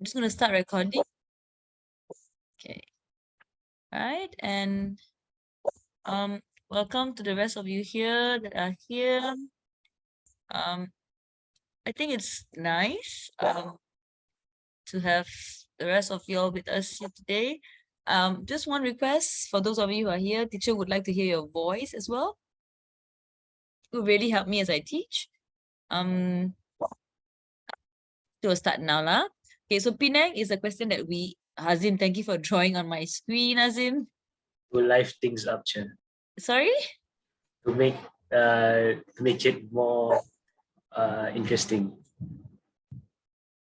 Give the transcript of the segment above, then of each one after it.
I'm just going to start recording. Okay. All right. And welcome to the rest of you here that are here. I think it's nice to have the rest of you all with us here today. Just one request for those of you who are here, teacher would like to hear your voice as well. It will really help me as I teach. To start now lah. Okay, so Penang is a question that Hazim, thank you for drawing on my screen, Hazim. To live things up, Chair. Sorry? To make it more interesting.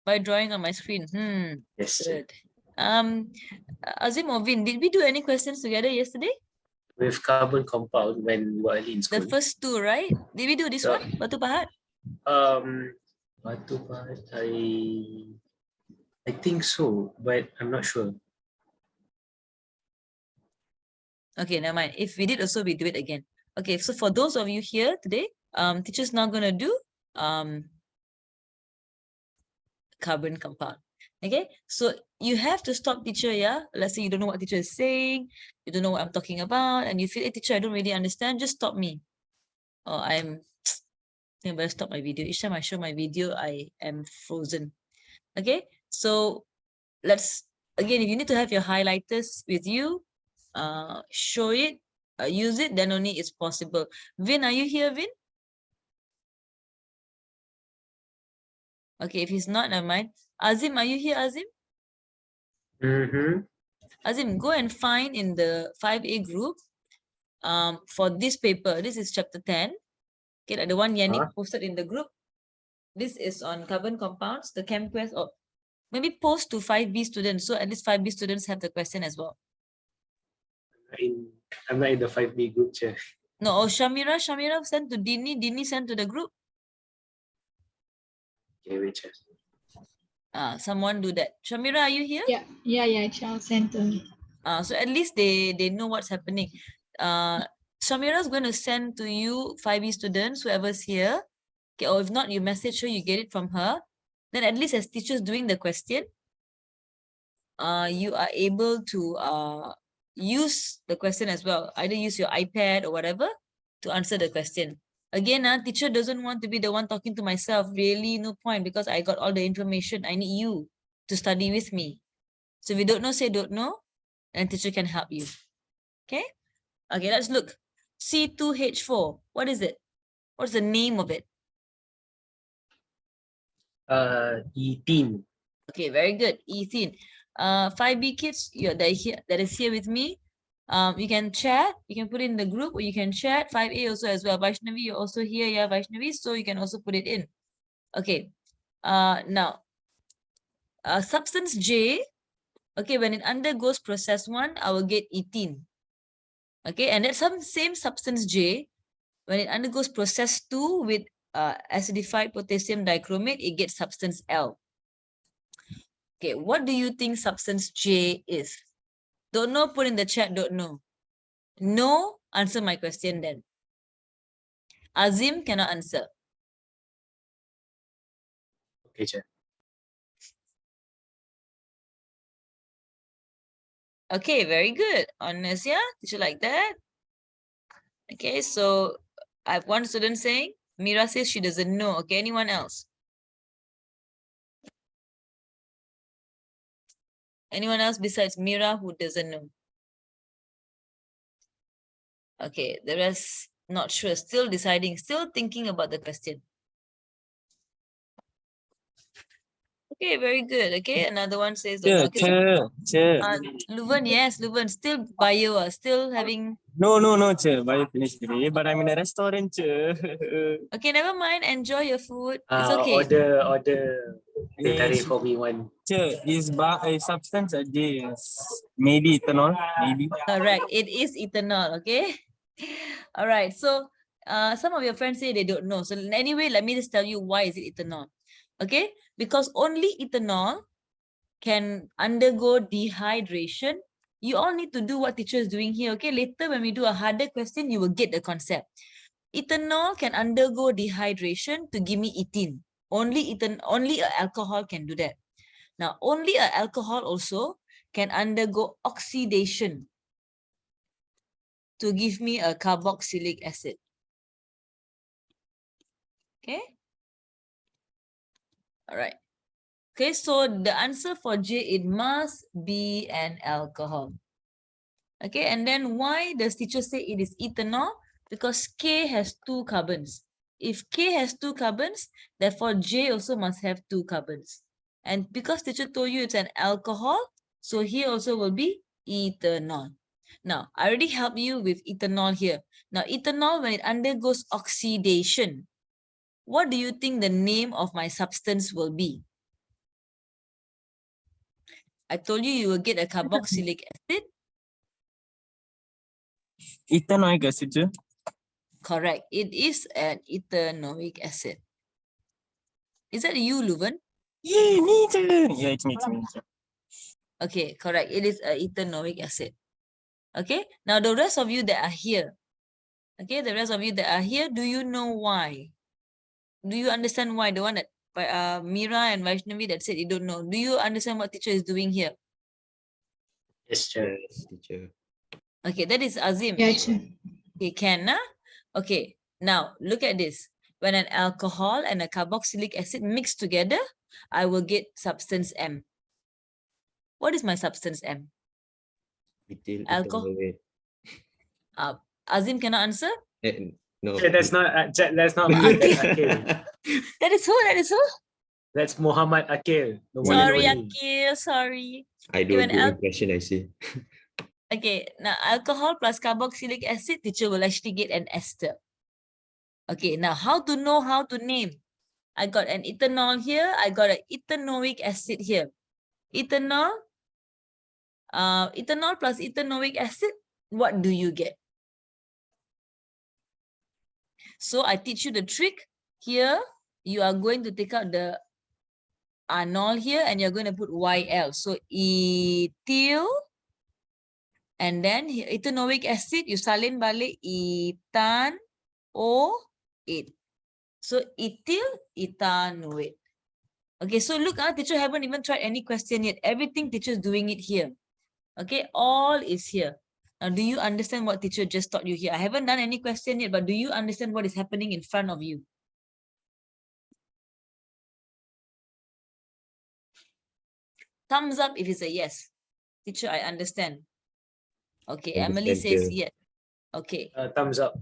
By drawing on my screen. Yes. Good. Azim or Vin, did we do any questions together yesterday? With carbon compound when we were early in school. The first two, right? Did we do this one? Batu Pahat? Batu Pahat, I think so, but I'm not sure. Okay, never mind. If we did also, we do it again. Okay, so for those of you here today, teacher's now gonna do carbon compound. Okay, so you have to stop teacher, yeah? Let's say you don't know what teacher is saying, you don't know what I'm talking about, and you feel, hey, teacher, I don't really understand, just stop me. Oh, I better stop my video. Each time I show my video, I am frozen. Okay, so let's, again, if you need to have your highlighters with you, show it, use it, then only it's possible. Vin, are you here, Vin? Okay, if he's not, never mind. Azim, are you here, Azim? Azim, go and find in the 5A group for this paper. This is chapter 10. Okay, like the one Yannick posted in the group. This is on carbon compounds, the ChemQuest, or maybe post to 5B students. So at least 5B students have the question as well. I'm not in the 5B group, Chair. No, oh, Shamira sent to Dini, Dini sent to the group. Okay, wait, Chair. Someone do that. Shamira, are you here? Yeah, Charles sent to me. So at least they know what's happening. Shamira is going to send to you 5E students, whoever's here. Okay, or if not, you message her, you get it from her. Then at least as teachers doing the question, you are able to use the question as well. Either use your iPad or whatever to answer the question. Again, teacher doesn't want to be the one talking to myself. Really, no point, because I got all the information. I need you to study with me. So if you don't know, say don't know, and teacher can help you. Okay? Okay, let's look. C2H4. What is it? What's the name of it? Ethene. Okay, very good. Ethene. 5B kids that is here with me. You can chat, you can put it in the group, or you can chat. 5A also as well. Vaishnavi, you're also here, yeah, Vaishnavi, so you can also put it in. Okay. Now, substance J, okay, when it undergoes process 1, I will get ethene. Okay, and that same substance J, when it undergoes process 2 with acidified potassium dichromate, it gets substance L. Okay, what do you think substance J is? Don't know, put in the chat, don't know. No, answer my question then. Azim cannot answer. Okay, Chair. Okay, very good. Honest, yeah? Did you like that? Okay, so I have one student saying, Mira says she doesn't know. Okay, anyone else? Anyone else besides Mira who doesn't know? Okay, the rest not sure, still deciding, still thinking about the question. Okay, very good. Okay, another one says don't know. Okay, Luven, yes, Luven, still bio, still having. No, Chair. Bio finished today, but I'm in a restaurant, Chair. Okay, never mind. Enjoy your food. It's okay. Order. Teh for me one. Chair, is a substance a J? Maybe ethanol, maybe. Correct. It is ethanol. Okay. All right. So, some of your friends say they don't know. So anyway, let me just tell you why is it ethanol. Okay, because only ethanol can undergo dehydration. You all need to do what teacher is doing here. Okay, later when we do a harder question, you will get the concept. Ethanol can undergo dehydration to give me ethene. Only alcohol can do that. Now, only an alcohol also can undergo oxidation to give me a carboxylic acid. Okay. All right. Okay, so the answer for J, it must be an alcohol. Okay, and then why does teacher say it is ethanol? Because K has 2 carbons. If K has 2 carbons, therefore J also must have 2 carbons. And because teacher told you it's an alcohol, so here also will be ethanol. Now, I already helped you with ethanol here. Now, ethanol, when it undergoes oxidation, what do you think the name of my substance will be? I told you will get a carboxylic acid. Ethanoic acid je. Correct. It is an ethanoic acid. Is that you, Luven? Yeah, me je. Yeah, it's me. Okay, correct. It is a ethanoic acid. Okay. Now the rest of you that are here. Okay, the rest of you that are here, do you know why? Do you understand why? The one that Mira and Vaishnavi that said you don't know. Do you understand what teacher is doing here? Yes, Chair. Yes, teacher. Okay, that is Azim. Yeah, Chair. Okay, can nah? Okay, now look at this. When an alcohol and a carboxylic acid mix together, I will get substance M. What is my substance M? Ethyl Alcohol. ethanoate. Azim cannot answer? No. Chair, that's not me. That's Akil. That is who? That is who? That's Muhammad Akil. The one Sorry, and only. Akil, sorry. I do a Even good impression, I see. Okay, now alcohol plus carboxylic acid, teacher will actually get an ester. Okay, now how to know how to name? I got an ethanol here. I got an ethanoic acid here. Ethanol, ethanol plus ethanoic acid, what do you get? So I teach you the trick. Here, you are going to take out the anol here and you're going to put YL. So ethyl, and then ethanoic acid, you salin balik ethan O8. So ethyl ethanoate. Okay, so look, teacher haven't even tried any question yet. Everything teacher is doing it here. Okay, all is here. Now, do you understand what teacher just taught you here? I haven't done any question yet, but do you understand what is happening in front of you? Thumbs up if it's a yes. Teacher, I understand. Okay, Emily Understand, says teacher. yes. Okay. Thumbs up.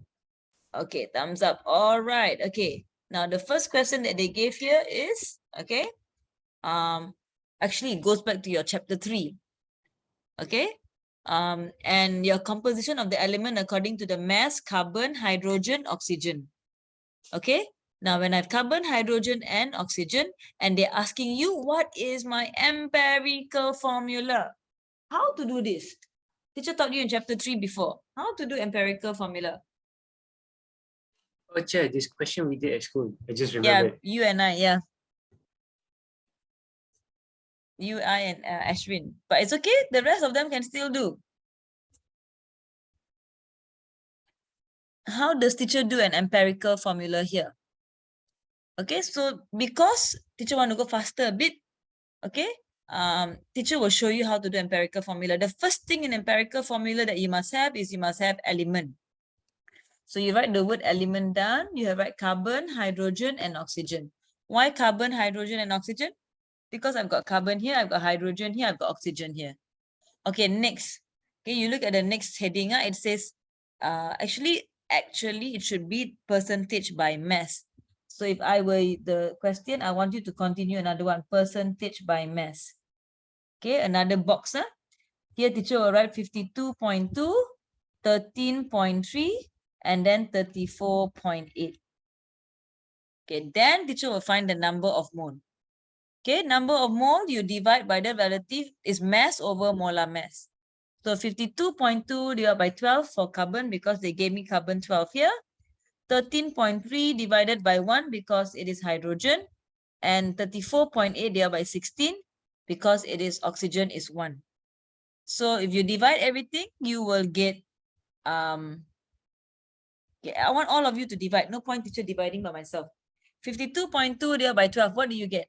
Okay, thumbs up. All right. Okay. Now the first question that they gave here is, okay, actually it goes back to your chapter 3. Okay. And your composition of the element according to the mass, carbon, hydrogen, oxygen. Okay. Now when I have carbon, hydrogen, and oxygen, and they're asking you, what is my empirical formula? How to do this? Teacher taught you in chapter 3 before. How to do empirical formula? Oh, Chair, this question we did at school. I just Yeah, remembered. you and I, yeah. You, I, and Ashwin. But it's okay. The rest of them can still do. How does teacher do an empirical formula here? Okay, so because teacher want to go faster a bit, okay, teacher will show you how to do empirical formula. The first thing in empirical formula that you must have is you must have element. So you write the word element down. You have write carbon, hydrogen, and oxygen. Why carbon, hydrogen, and oxygen? Because I've got carbon here, I've got hydrogen here, I've got oxygen here. Okay, next. Okay, you look at the next heading. It says, actually, it should be percentage by mass. So if I were the question, I want you to continue another one, percentage by mass. Okay, another box. Here, teacher will write 52.2, 13.3, and then 34.8. Okay, then teacher will find the number of mole. Okay, number of mole, you divide by the relative is mass over molar mass. So 52.2 divided by 12 for carbon because they gave me carbon 12 here. 13.3 divided by 1 because it is hydrogen. And 34.8 divided by 16 because it is oxygen is 1. So if you divide everything, you will get, okay, I want all of you to divide. No point teacher dividing by myself. 52.2 divided by 12, what do you get?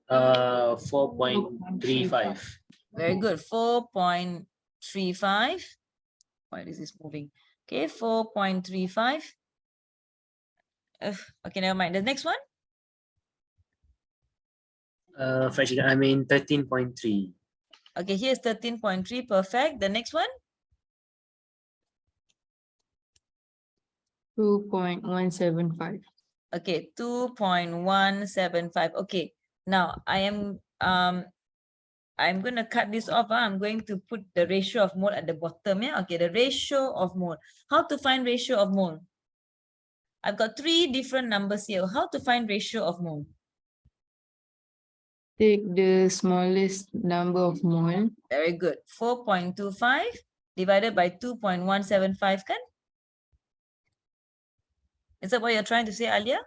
4.35. Very good. 4.35. Why is this moving? Okay, 4.35. Okay, never mind. The next one? Fraction, I mean 13.3. Okay, here's 13.3. Perfect. The next one? 2.175. Okay, 2.175. Okay, now I'm gonna cut this off. I'm going to put the ratio of mole at the bottom. Yeah, okay, the ratio of mole. How to find ratio of mole? I've got 3 different numbers here. How to find ratio of mole? Take the smallest number of mole. Very good. 4.25 divided by 2.175 kan? Is that what you're trying to say, Alia?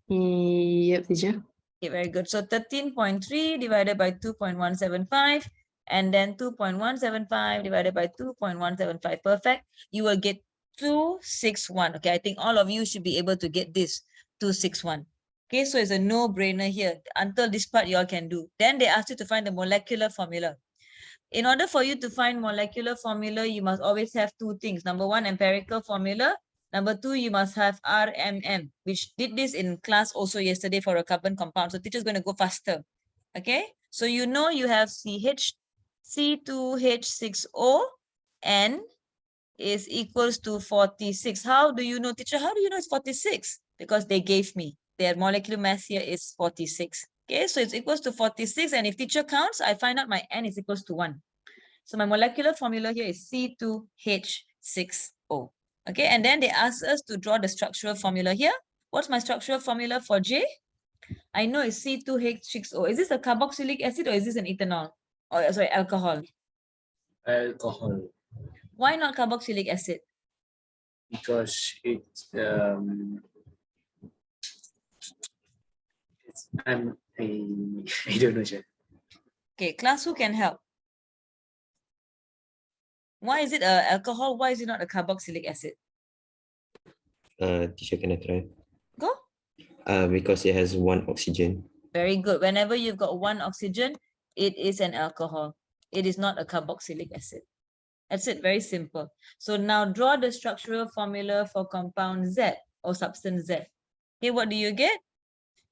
Yep, teacher. Okay, very good. So 13.3 divided by 2.175 and then 2.175 divided by 2.175. Perfect. You will get 261. Okay, I think all of you should be able to get this 261. Okay, so it's a no-brainer here. Until this part, you all can do. Then they ask you to find the molecular formula. In order for you to find molecular formula, you must always have 2 things. Number 1, empirical formula. Number 2, you must have RMM, which did this in class also yesterday for a carbon compound. So teacher's going to go faster. Okay, so you know you have C2H6O N is equals to 46. How do you know, teacher? How do you know it's 46? Because they gave me. Their molecular mass here is 46. Okay, so it's equals to 46. And if teacher counts, I find out my N is equals to 1. So my molecular formula here is C2H6O. Okay, and then they ask us to draw the structural formula here. What's my structural formula for J? I know it's C2H6O. Is this a carboxylic acid or is this an ethanol? Or sorry, alcohol? Alcohol. Why not carboxylic acid? Because I don't know, sir. Okay, class, who can help? Why is it a alcohol? Why is it not a carboxylic acid? Teacher, can I try? Go. Because it has 1 oxygen. Very good. Whenever you've got 1 oxygen, it is an alcohol. It is not a carboxylic acid. That's it. Very simple. So now draw the structural formula for compound Z or substance Z. Okay, what do you get?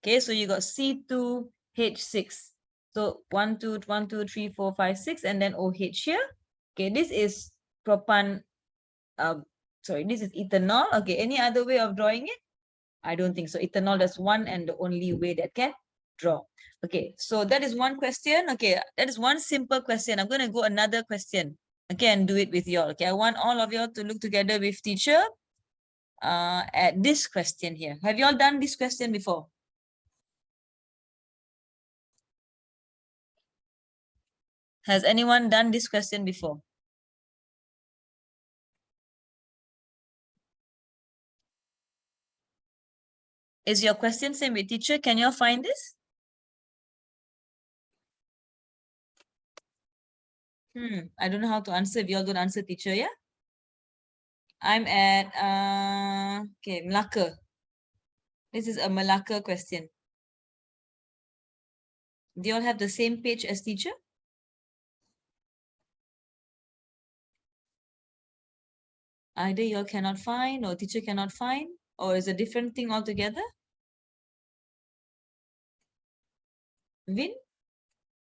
Okay, so you got C2H6. So 1, 2, 1, 2, 3, 4, 5, 6, and then OH here. Okay, this is propan. This is ethanol. Okay, any other way of drawing it? I don't think so. Ethanol, that's one and the only way that can draw. Okay, so that is one question. Okay, that is one simple question. I'm going to go another question. Okay, and do it with you all. Okay, I want all of you all to look together with teacher at this question here. Have you all done this question before? Has anyone done this question before? Is your question same with teacher? Can you all find this? I don't know how to answer. If you all don't answer teacher, yeah? I'm at okay, Melaka. This is a Melaka question. Do you all have the same page as teacher? Either you all cannot find or teacher cannot find, or is a different thing altogether? Vin,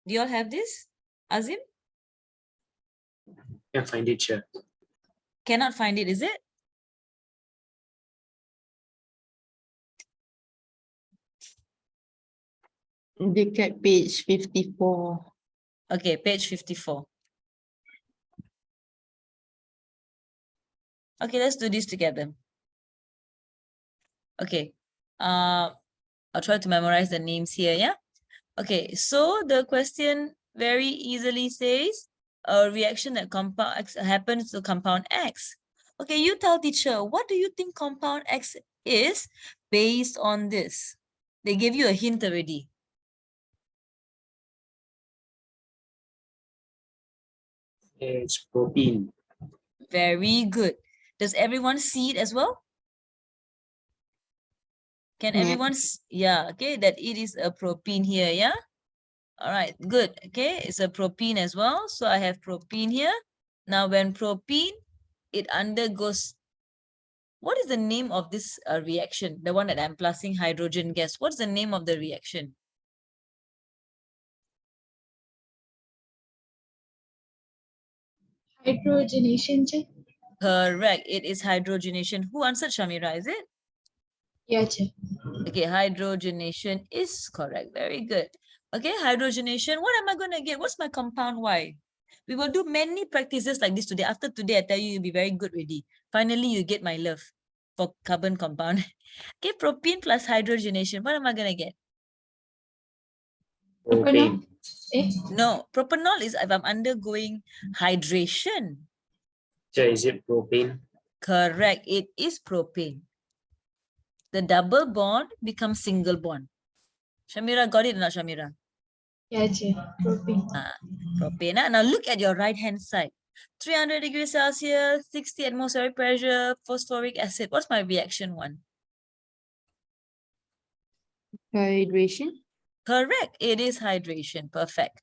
do you all have this? Azim? Can't find it, sir. Cannot find it, is it? Dekat page 54. Okay, page 54. Okay, let's do this together. Okay. I'll try to memorize the names here, yeah? Okay, so the question very easily says a reaction that compound X happens to compound X. Okay, you tell teacher, what do you think compound X is based on this? They gave you a hint already. It's propene. Very good. Does everyone see it as well? Can Yeah. everyone, yeah, okay, that it is a propene here, yeah? All right, good. Okay, it's a propene as well. So I have propene here. Now, when propene, it undergoes, what is the name of this reaction? The one that I'm plusing hydrogen gas. What's the name of the reaction? Hydrogenation je? Correct. It is hydrogenation. Who answered, Shamira? Is it? Ya je. Okay, hydrogenation is correct. Very good. Okay, hydrogenation. What am I going to get? What's my compound Y? We will do many practices like this today. After today, I tell you, you'll be very good already. Finally, you get my love for carbon compound. Okay, propene plus hydrogenation. What am I going to get? Propane. Eh? No, propanol is if I'm undergoing hydration. Teacher, is it propane? Correct. It is propane. The double bond becomes single bond. Shamira, got it or not, Shamira? Ya je. Propane. Propane. Now look at your right hand side. 300 degrees Celsius, 60 atmospheric pressure, phosphoric acid. What's my reaction one? Hydration. Correct. It is hydration. Perfect.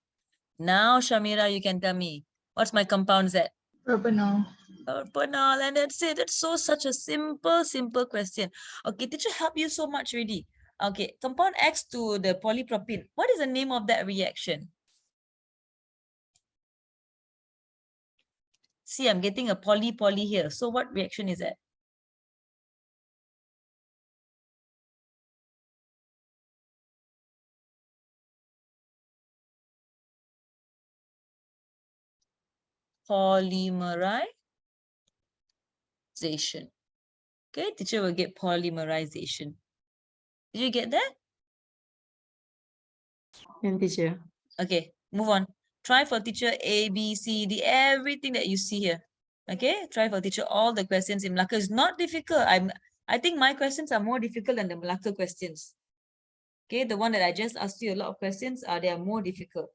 Now, Shamira, you can tell me what's my compound Z? Propanol. Propanol, and that's it. That's such a simple question. Okay, teacher help you so much already. Okay, compound X to the polypropene. What is the name of that reaction? See, I'm getting a poly here. So what reaction is that? Polymerization. Okay, teacher will get polymerization. Did you get that? And teacher. Okay, move on. Try for teacher A, B, C, D, everything that you see here. Okay, try for teacher all the questions in Malacca. It's not difficult. I think my questions are more difficult than the Malacca questions. Okay, the one that I just asked you a lot of questions they are more difficult.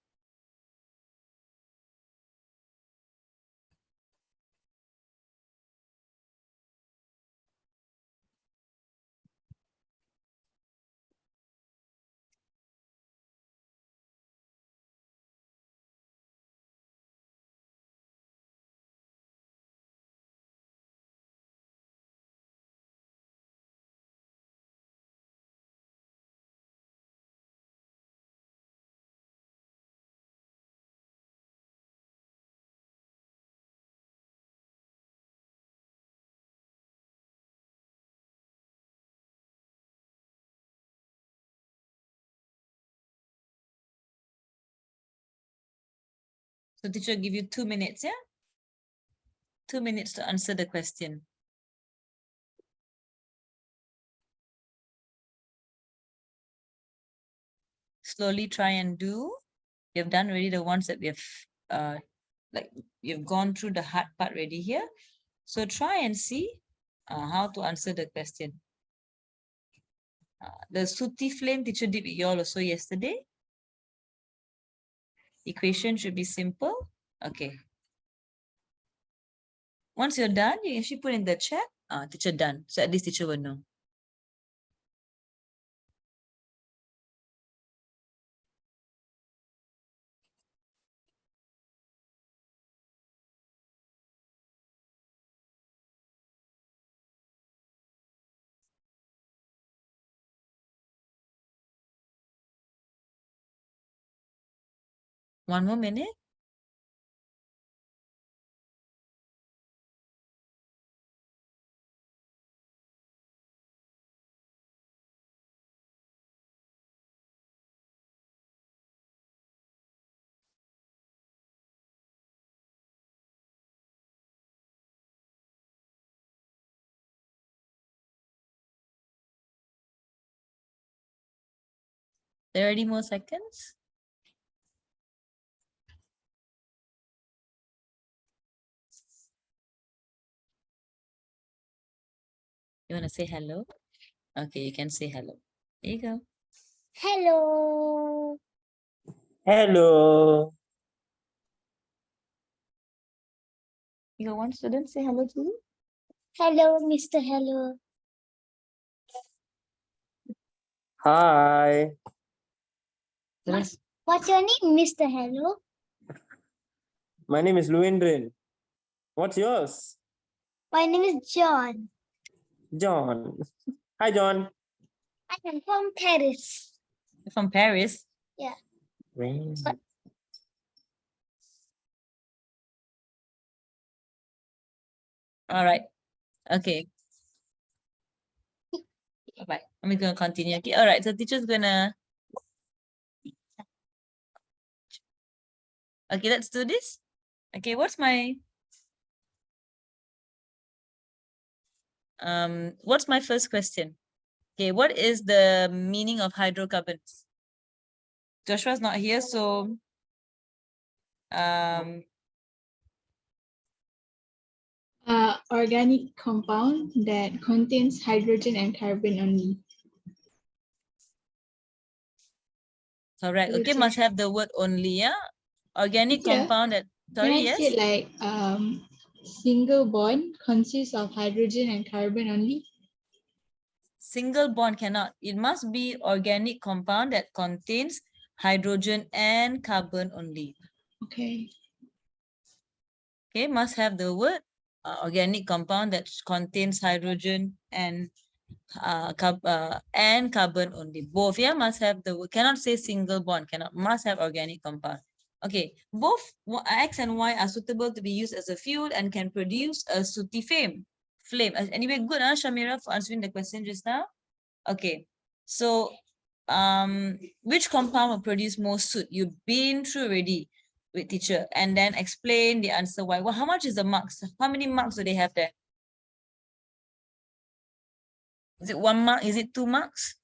So teacher give you 2 minutes, yeah? 2 minutes to answer the question. Slowly try and do. You've done already the ones that we have, like you've gone through the hard part already here. So try and see how to answer the question. The Suti flame teacher did with you all also yesterday. Equation should be simple. Okay. Once you're done, you actually put in the chat, teacher done. So at least teacher will know. One more minute. There are any more seconds? You want to say hello? Okay, you can say hello. There you go. Hello. Hello. You got one student say hello to you? Hello, Mr. Hello. Hi. Terus. What's your name, Mr. Hello? My name is Luindrin. What's yours? My name is John. John. Hi, John. I am from Paris. From Paris. Where? All right. Okay. Bye. I'm gonna continue. Okay. All right. So teacher's gonna. Okay, let's do this. Okay, what's my first question? Okay, what is the meaning of hydrocarbons? Joshua's not here, so Organic compound that contains hydrogen and carbon only. correct. Okay, Okay. must have the word only, yeah. Organic Teacher, compound that Can sorry, I yes. say like single bond consists of hydrogen and carbon only? Single bond cannot. It must be organic compound that contains hydrogen and carbon only. Okay. Okay, must have the word organic compound that contains hydrogen and carbon only. Both, yeah, must have the word. Cannot say single bond. Cannot. Must have organic compound. Okay, both X and Y are suitable to be used as a fuel and can produce a sooty flame. Anyway, good, Shamira, for answering the question just now. Okay, so which compound will produce more soot? You've been through already with teacher, and then explain the answer why. Well, how much is the marks? How many marks do they have there? Is it 1 mark? Is it 2 marks?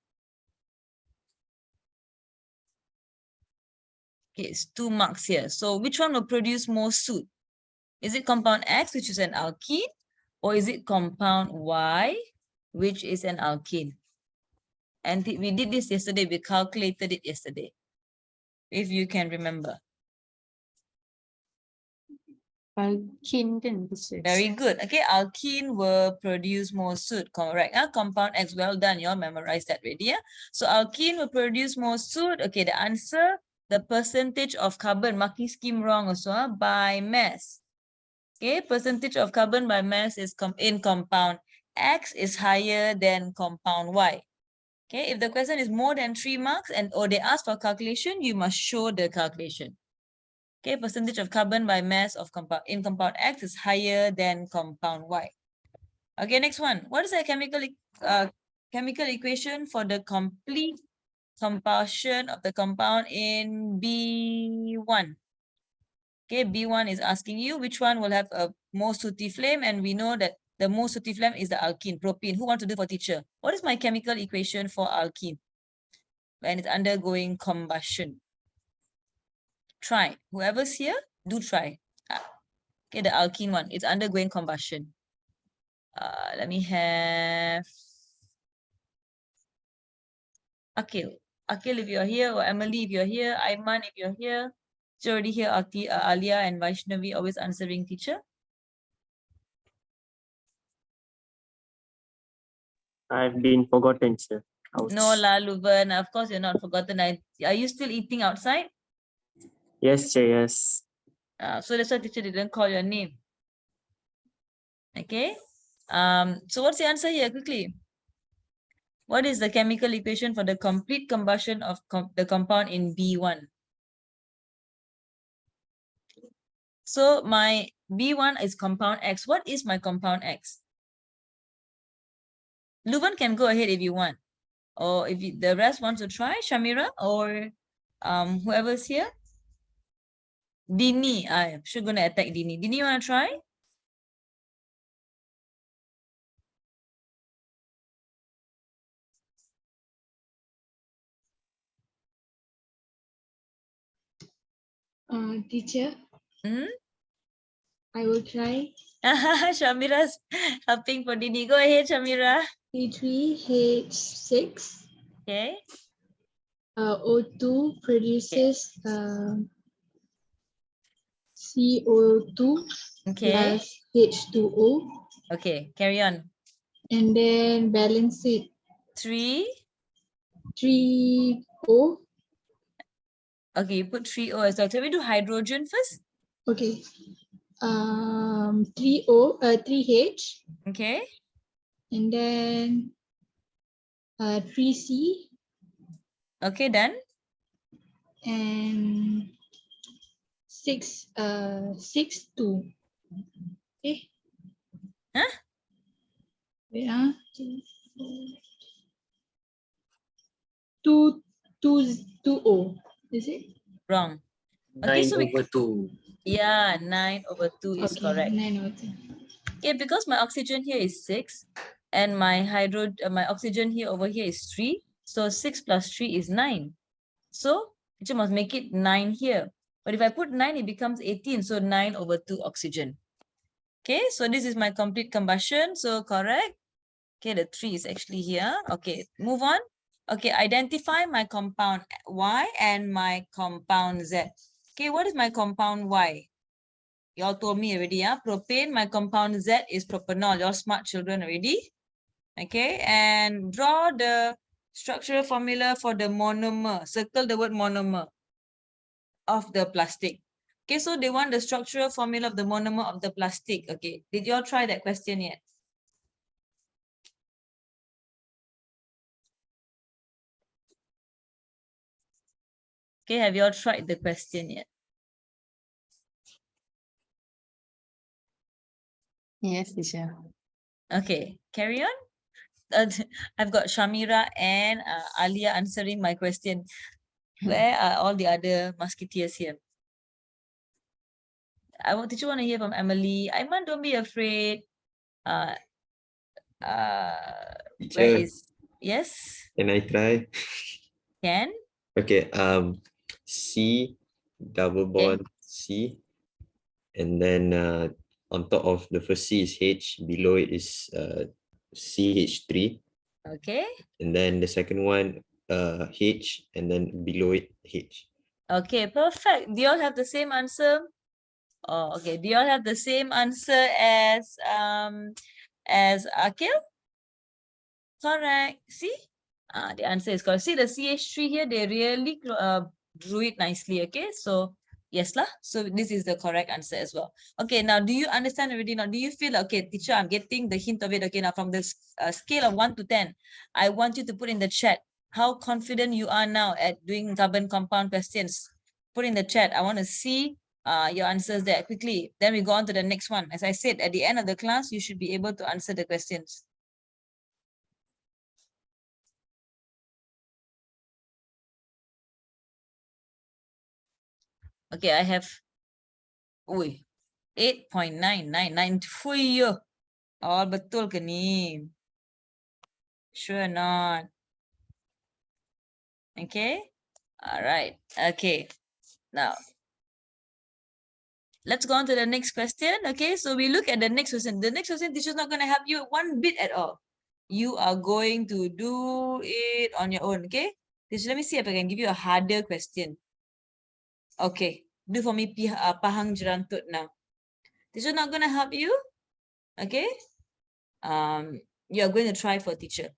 Okay, it's 2 marks here. So which one will produce more soot? Is it compound X, which is an alkene, or is it compound Y, which is an alkene? And we did this yesterday. We calculated it yesterday, if you can remember. Alkene kan teacher. Very good. Okay, alkene will produce more soot. Correct. Compound X, well done. You all memorized that already. Yeah? So alkene will produce more soot. Okay, the answer, the percentage of carbon, marking scheme wrong also, by mass. Okay, percentage of carbon by mass is in compound X is higher than compound Y. Okay, if the question is more than 3 marks or they ask for calculation, you must show the calculation. Okay, percentage of carbon by mass of compound in compound X is higher than compound Y. Okay, next one. What is the chemical equation for the complete combustion of the compound in B1? Okay, B1 is asking you which one will have a more sooty flame, and we know that the most sooty flame is the alkene, propene. Who wants to do for teacher? What is my chemical equation for alkene when it's undergoing combustion? Try. Whoever's here, do try. Okay, the alkene one. It's undergoing combustion. Let me have Akil. Akil, if you're here, or Emily, if you're here, Aiman, if you're here. It's already here, Alia and Vaishnavi, always answering teacher. I've been forgotten, sir. Ouch. No, La Luban, of course you're not forgotten. Are you still eating outside? Yes, sir, yes. So that's why teacher didn't call your name. Okay. So what's the answer here quickly? What is the chemical equation for the complete combustion of the compound in B1? So my B1 is compound X. What is my compound X? Luban can go ahead if you want. Or if the rest wants to try, Shamira or whoever's here. Dini, I'm sure gonna attack Dini. Dini, you wanna try? Teacher, Hmm? I will try. Shamira's helping for Dini. Go ahead, Shamira. C3H6. Okay. O2 produces CO2 Okay. plus H2O, Okay. Carry on. and then balance it. 3. 3O. Okay, you put 3O as well. Shall we do hydrogen first? Okay. 3O, 3H, Okay. and then 3C, Okay, done. and 6, 2. Okay. Huh? Wait, 2O. Is it? Wrong. Okay, 9 so we, over 2. yeah, 9/2 is Okay, correct. 9/2. Okay, because my oxygen here is 6 and my my oxygen here over here is 3. So 6 plus 3 is 9. So you must make it 9 here. But if I put 9, it becomes 18. So 9/2 oxygen. Okay, so this is my complete combustion. So correct. Okay, the 3 is actually here. Okay, move on. Okay, identify my compound Y and my compound Z. Okay, what is my compound Y? You all told me already, yeah? Propane, my compound Z is propanol. You're smart children already. Okay, and draw the structural formula for the monomer. Circle the word monomer of the plastic. Okay, so they want the structural formula of the monomer of the plastic. Okay, did you all try that question yet? Okay, have you all tried the question yet? Yes, teacher. Okay, carry on. I've got Shamira and Alia answering my question. Where are all the other musketeers here? Did you want to hear from Emily? Aiman, don't be afraid. Where Teacher, is, yes, can I try? can? Okay, C double bond C, and then on top of the first C is H, below it is CH3, Okay, and then the second one H, and then below it H. okay, perfect. Do you all have the same answer? Oh, okay. Do you all have the same answer as Akil? Correct. See? The answer is correct. See the CH3 here, they really drew it nicely. Okay, so yes lah. So this is the correct answer as well. Okay, now do you understand already? Now do you feel okay, teacher? I'm getting the hint of it. Okay, now from the scale of 1 to 10, I want you to put in the chat how confident you are now at doing carbon compound questions. Put in the chat. I want to see your answers there quickly. Then we go on to the next one. As I said, at the end of the class, you should be able to answer the questions. Okay, I have, 8.999. Fuyo. Oh, betul ke ni? Sure not. Okay. All right. Okay. Now, let's go on to the next question. Okay, so we look at the next question. The next question, teacher's not going to help you one bit at all. You are going to do it on your own. Okay. Teacher, let me see if I can give you a harder question. Okay. Do for me Pahang Jerantut now. Teacher not going to help you. Okay. You are going to try for teacher.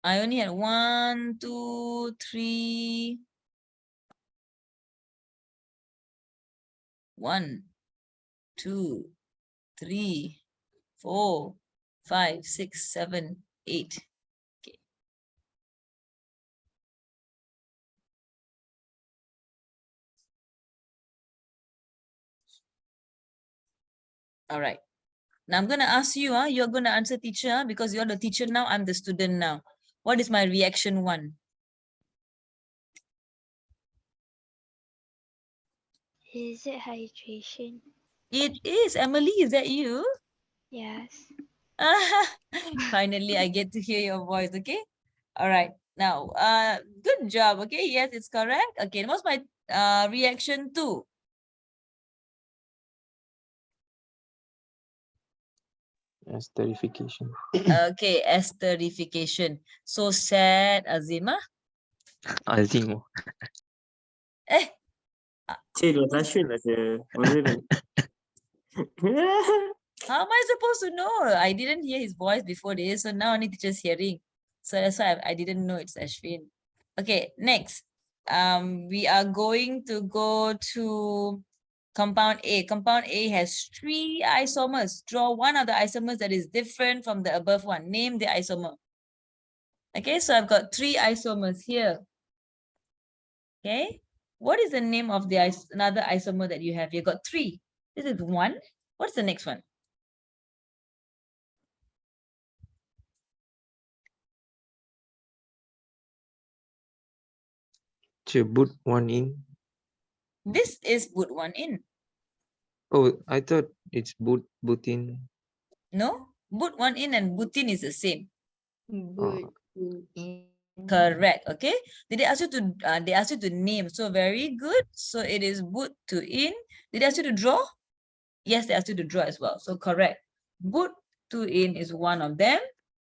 I only had 1, 2, 3. 1, 2, 3, 4, 5, 6, 7, 8. Okay. All right. Now I'm going to ask you, you're going to answer teacher, because you're the teacher now, I'm the student now. What is my reaction 1? Is it hydration? It is. Emily, is that you? Yes. Finally, I get to hear your voice, okay? All right. Now, good job, okay? Yes, it's correct. Okay, what's my reaction 2? Esterification. Okay, esterification. So sad, Azima. Azimo. Eh, Cik, it was Ashwin lah, sia. I wasn't. how am I supposed to know? I didn't hear his voice before this, so now I need to just hearing. So that's why I didn't know it's Ashwin. Okay, next. We are going to go to compound A. Compound A has 3 isomers. Draw one of the isomers that is different from the above one. Name the isomer. Okay, so I've got 3 isomers here. Okay, what is the name of the another isomer that you have? You've got 3. This is 1. What's the next one? Put one in. This is put 1 in. Oh, I thought it's butin. No, put 1 in and butin is the same. Good. Correct. Okay. Did they ask you to they asked you to name? So very good. So it is but to in. Did they ask you to draw? Yes, they asked you to draw as well. So correct. But to in is one of them.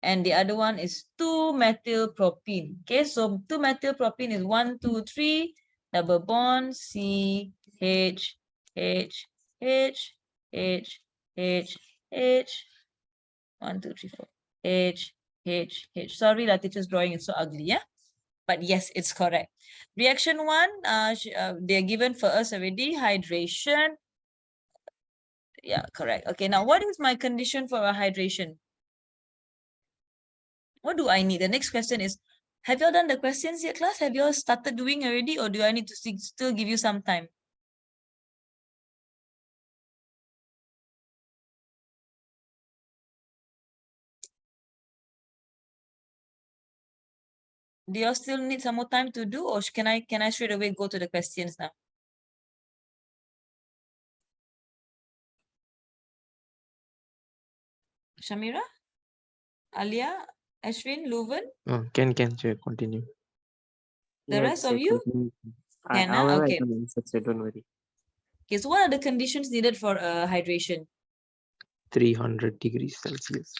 And the other one is 2-methylpropene. Okay, so 2-methylpropene is 1, 2, 3, double bond, C, H, H, H, H, H, H, 1, 2, 3, 4, H, H, H. Sorry, that teacher's drawing is so ugly, yeah? But yes, it's correct. Reaction 1, they're given for us already, hydration. Yeah, correct. Okay, now what is my condition for a hydration? What do I need? The next question is, have you all done the questions yet, class? Have you all started doing already, or do I need to still give you some time? Do you all still need some more time to do, or can I straight away go to the questions now? Shamira, Alia, Ashwin, Luven, Oh, can continue. the rest of you? Can, I'll okay. answer, so don't worry. Okay, so what are the conditions needed for hydration? 300 degrees Celsius.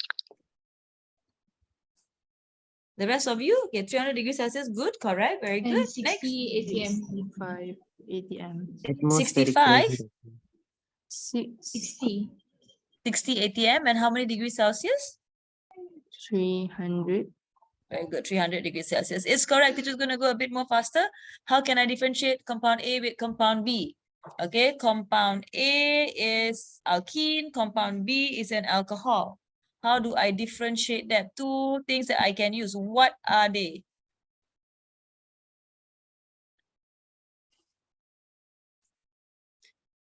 The rest of you? Okay, 300 degrees Celsius, good, correct, very good. And Next, 60 ATM. 65 ATM. Atmospheric 65, pressure. 60. 60 ATM, and how many degrees Celsius? 300. Very good, 300 degrees Celsius. It's correct. It's just going to go a bit more faster. How can I differentiate compound A with compound B? Okay, compound A is alkene, compound B is an alcohol. How do I differentiate that? 2 things that I can use. What are they?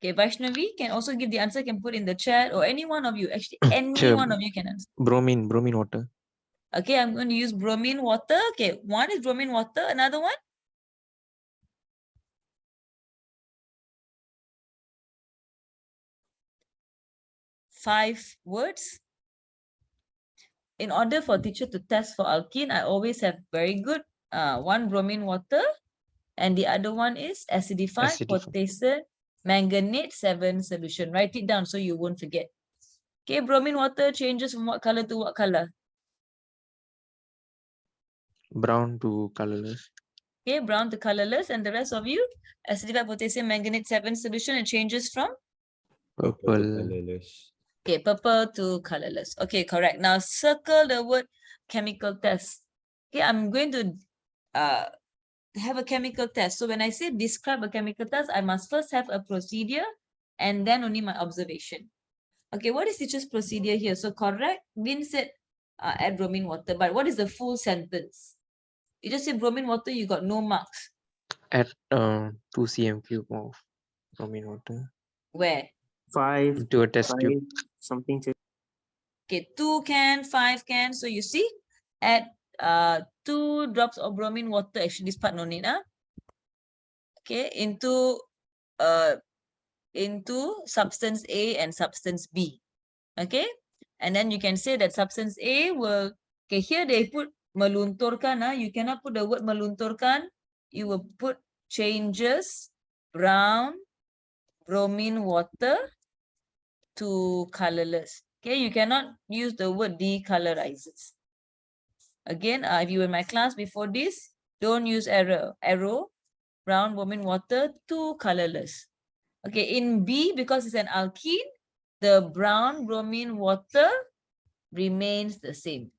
Okay, Vaishnavi can also give the answer, can put in the chat, or any one of you. Actually, any Sure. one of you can answer. Bromine water. Okay, I'm going to use bromine water. Okay, one is bromine water, another one? Five words. In order for teacher to test for alkene, I always have very good one bromine water, and the other one is acidified potassium manganate 7 solution. Write it down so you won't forget. Okay, bromine water changes from what color to what color? Brown to colorless. Okay, brown to colorless, and the rest of you, acidified potassium manganate 7 solution, it changes from? Purple. Colorless. Okay, purple to colorless. Okay, correct. Now circle the word chemical test. Okay, I'm going to have a chemical test. So when I say describe a chemical test, I must first have a procedure and then only my observation. Okay, what is teacher's procedure here? So correct, Vin said add bromine water, but what is the full sentence? You just say bromine water, you got no marks. Add 2 cm cube of bromine water. Where? 5, Into a test 5, tube. something. Okay, 2 can, 5 can. So you see, add 2 drops of bromine water. Actually, this part no need, okay, into substance A and substance B. Okay, and then you can say that substance A will, okay, here they put melunturkan, you cannot put the word melunturkan, you will put changes brown bromine water to colorless. Okay, you cannot use the word decolorizes. Again, if you were in my class before this, don't use arrow, brown, warming water, too colorless. Okay, in B, because it's an alkene, the brown bromine water remains the same.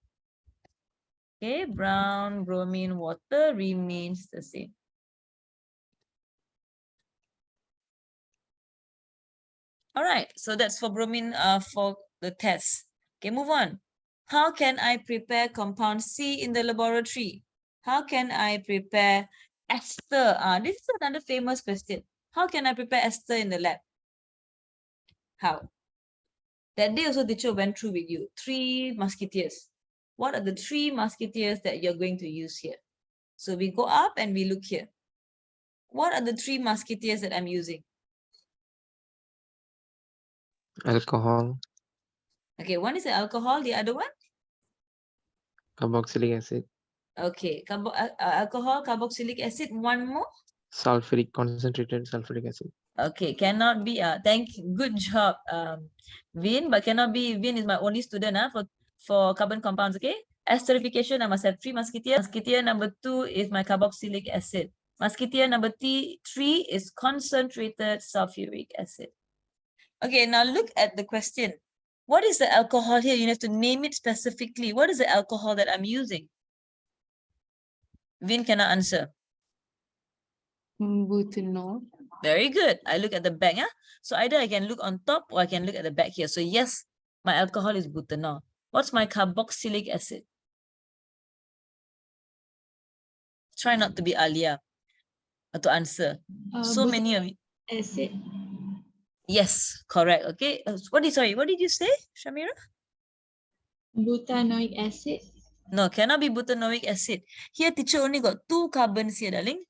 Okay, brown bromine water remains the same. All right, so that's for bromine for the test. Okay, move on. How can I prepare compound C in the laboratory? How can I prepare ester? This is another famous question. How can I prepare ester in the lab? How? That day also teacher went through with you. 3 musketeers. What are the 3 musketeers that you're going to use here? So we go up and we look here. What are the 3 musketeers that I'm using? Alcohol, Okay, one is the alcohol, the other one? carboxylic acid, Okay, alcohol, carboxylic acid, one more? concentrated sulfuric acid. Okay, cannot be, good job, Vin, but cannot be, Vin is my only student for carbon compounds, okay? Esterification, I must have 3 musketeers. Musketeer number 2 is my carboxylic acid. Musketeer number 3 is concentrated sulfuric acid. Okay, now look at the question. What is the alcohol here? You have to name it specifically. What is the alcohol that I'm using? Vin cannot answer. Butanol. Very good. I look at the back. Yeah? So either I can look on top or I can look at the back here. So yes, my alcohol is butanol. What's my carboxylic acid? Try not to be Alia to answer. So many of you. Acid. Yes, correct. Okay. What did you say, Shamira? Butanoic acid. No, cannot be butanoic acid. Here, teacher only got 2 carbons here, darling.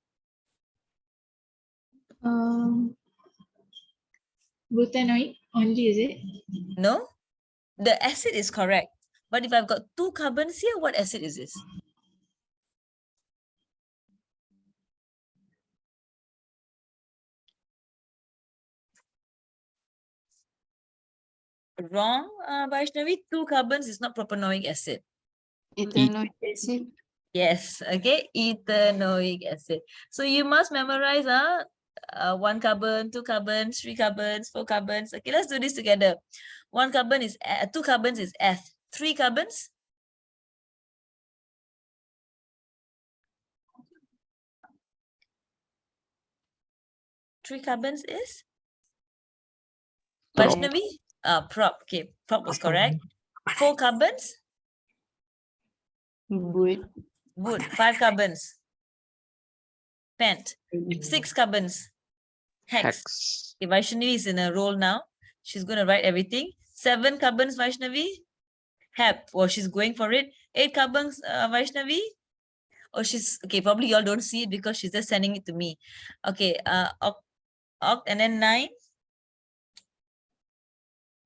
Butanoic only, is it? No, the acid is correct. But if I've got 2 carbons here, what acid is this? Wrong, Vaishnavi. 2 carbons is not propanoic acid. Ethanoic acid. Yes, okay, ethanoic acid. So you must memorize 1 carbon, 2 carbons, 3 carbons, 4 carbons. Okay, let's do this together. 1 carbon is 2 carbons is F. 3 carbons? Three carbons is Prop. Vaishnavi? Prop. Okay, prop was correct. 4 carbons? Wood. Wood. 5 carbons. Pent. 6 carbons. Hex. Hex. Okay, Vaishnavi is in a role now. She's going to write everything. 7 carbons, Vaishnavi. Hep. Well, she's going for it. 8 carbons, Vaishnavi. Oh, she's okay. Probably y'all don't see it because she's just sending it to me. Okay. Oct and then 9.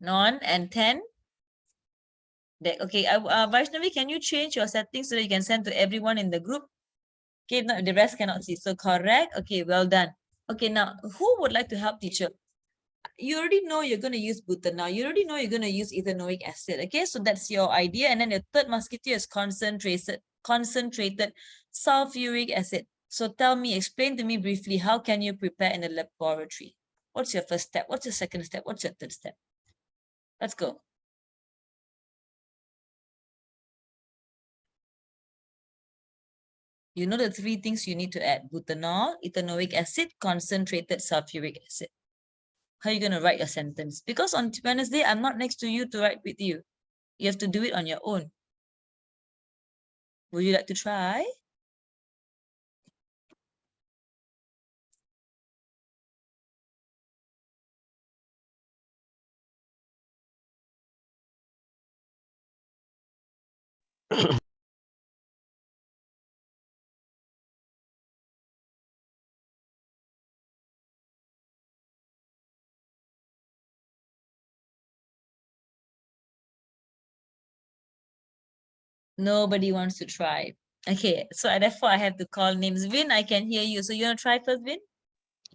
Non and 10. Okay. Vaishnavi, can you change your settings so that you can send to everyone in the group? Okay, no, the rest cannot see. So correct. Okay, well done. Okay, now who would like to help teacher? You already know you're going to use butanol. You already know you're going to use ethanoic acid. Okay, so that's your idea. And then the third musketeer is concentrated sulfuric acid. So tell me, explain to me briefly, how can you prepare in the laboratory? What's your first step? What's your second step? What's your third step? Let's go. You know the 3 things you need to add: butanol, ethanoic acid, concentrated sulfuric acid. How are you going to write your sentence? Because on Wednesday, I'm not next to you to write with you. You have to do it on your own. Would you like to try? Nobody wants to try. Okay, so therefore I have to call names. Vin, I can hear you. So you want to try first, Vin?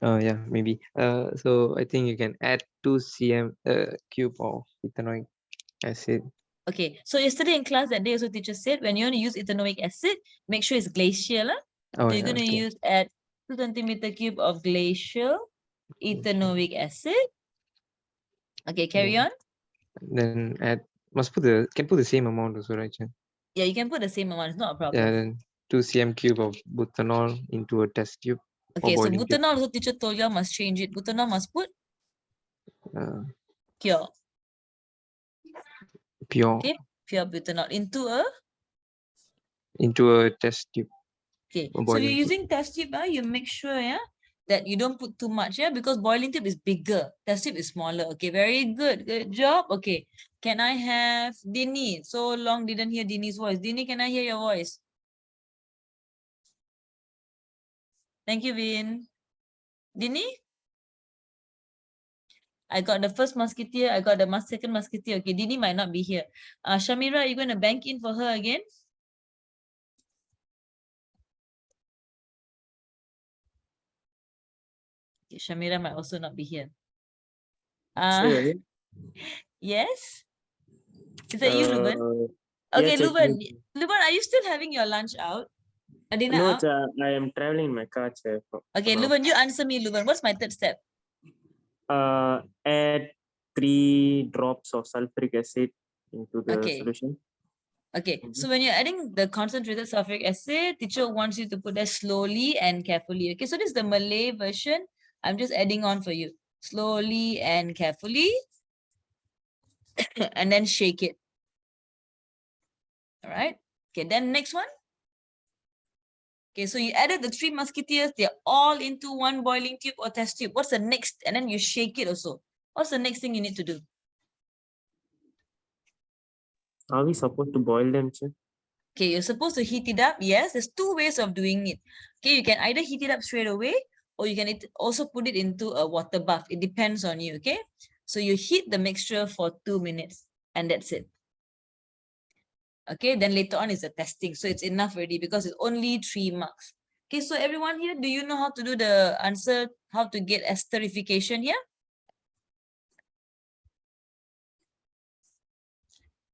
Yeah, maybe. So I think you can add 2 cm cube of ethanoic acid. Okay, so yesterday in class that day also teacher said when you want to use ethanoic acid, make sure it's glacial. Lah. Oh So you're yeah, going to okay. use add 2 centimeter cube of glacial ethanoic acid. Okay, carry Yeah. on. Then can put the same amount also, right, Chen? Yeah, you can put the same amount, it's not a problem. Yeah, then 2 cm cube of butanol into a test tube. Okay, so boiling tube. butanol also teacher told you must change it. Butanol must put pure. Pure Okay, pure butanol into a test tube. okay. A So boiling you're tube. using test tube, you make sure that you don't put too much, because boiling tube is bigger, test tube is smaller. Okay, very good. Good job. Okay. Can I have Dini? So long didn't hear Dini's voice. Dini, can I hear your voice? Thank you, Vin. Dini? I got the first musketeer. I got the second musketeer. Okay, Dini might not be here. Shamira, are you going to bank in for her again? Okay, Shamira might also not be here. Sorry. Yes? Is that you, Luban? Okay, Luban. Luban, are you still having your lunch out? Dinner No, out? I am traveling in my car, sir. Okay, Luban, you answer me, Luban. What's my third step? Add 3 drops of sulfuric acid into the Okay. solution. Okay, so when you're adding the concentrated sulfuric acid, teacher wants you to put that slowly and carefully. Okay, so this is the Malay version. I'm just adding on for you. Slowly and carefully. And then shake it. All right. Okay, then next one. Okay, so you added the 3 musketeers. They're all into one boiling tube or test tube. What's the next? And then you shake it also. What's the next thing you need to do? Are we supposed to boil them, sir? Okay, you're supposed to heat it up. Yes, there's 2 ways of doing it. Okay, you can either heat it up straight away or you can also put it into a water bath. It depends on you, okay? So you heat the mixture for 2 minutes and that's it. Okay, then later on is the testing. So it's enough already because it's only 3 marks. Okay, so everyone here, do you know how to do the answer, how to get esterification here?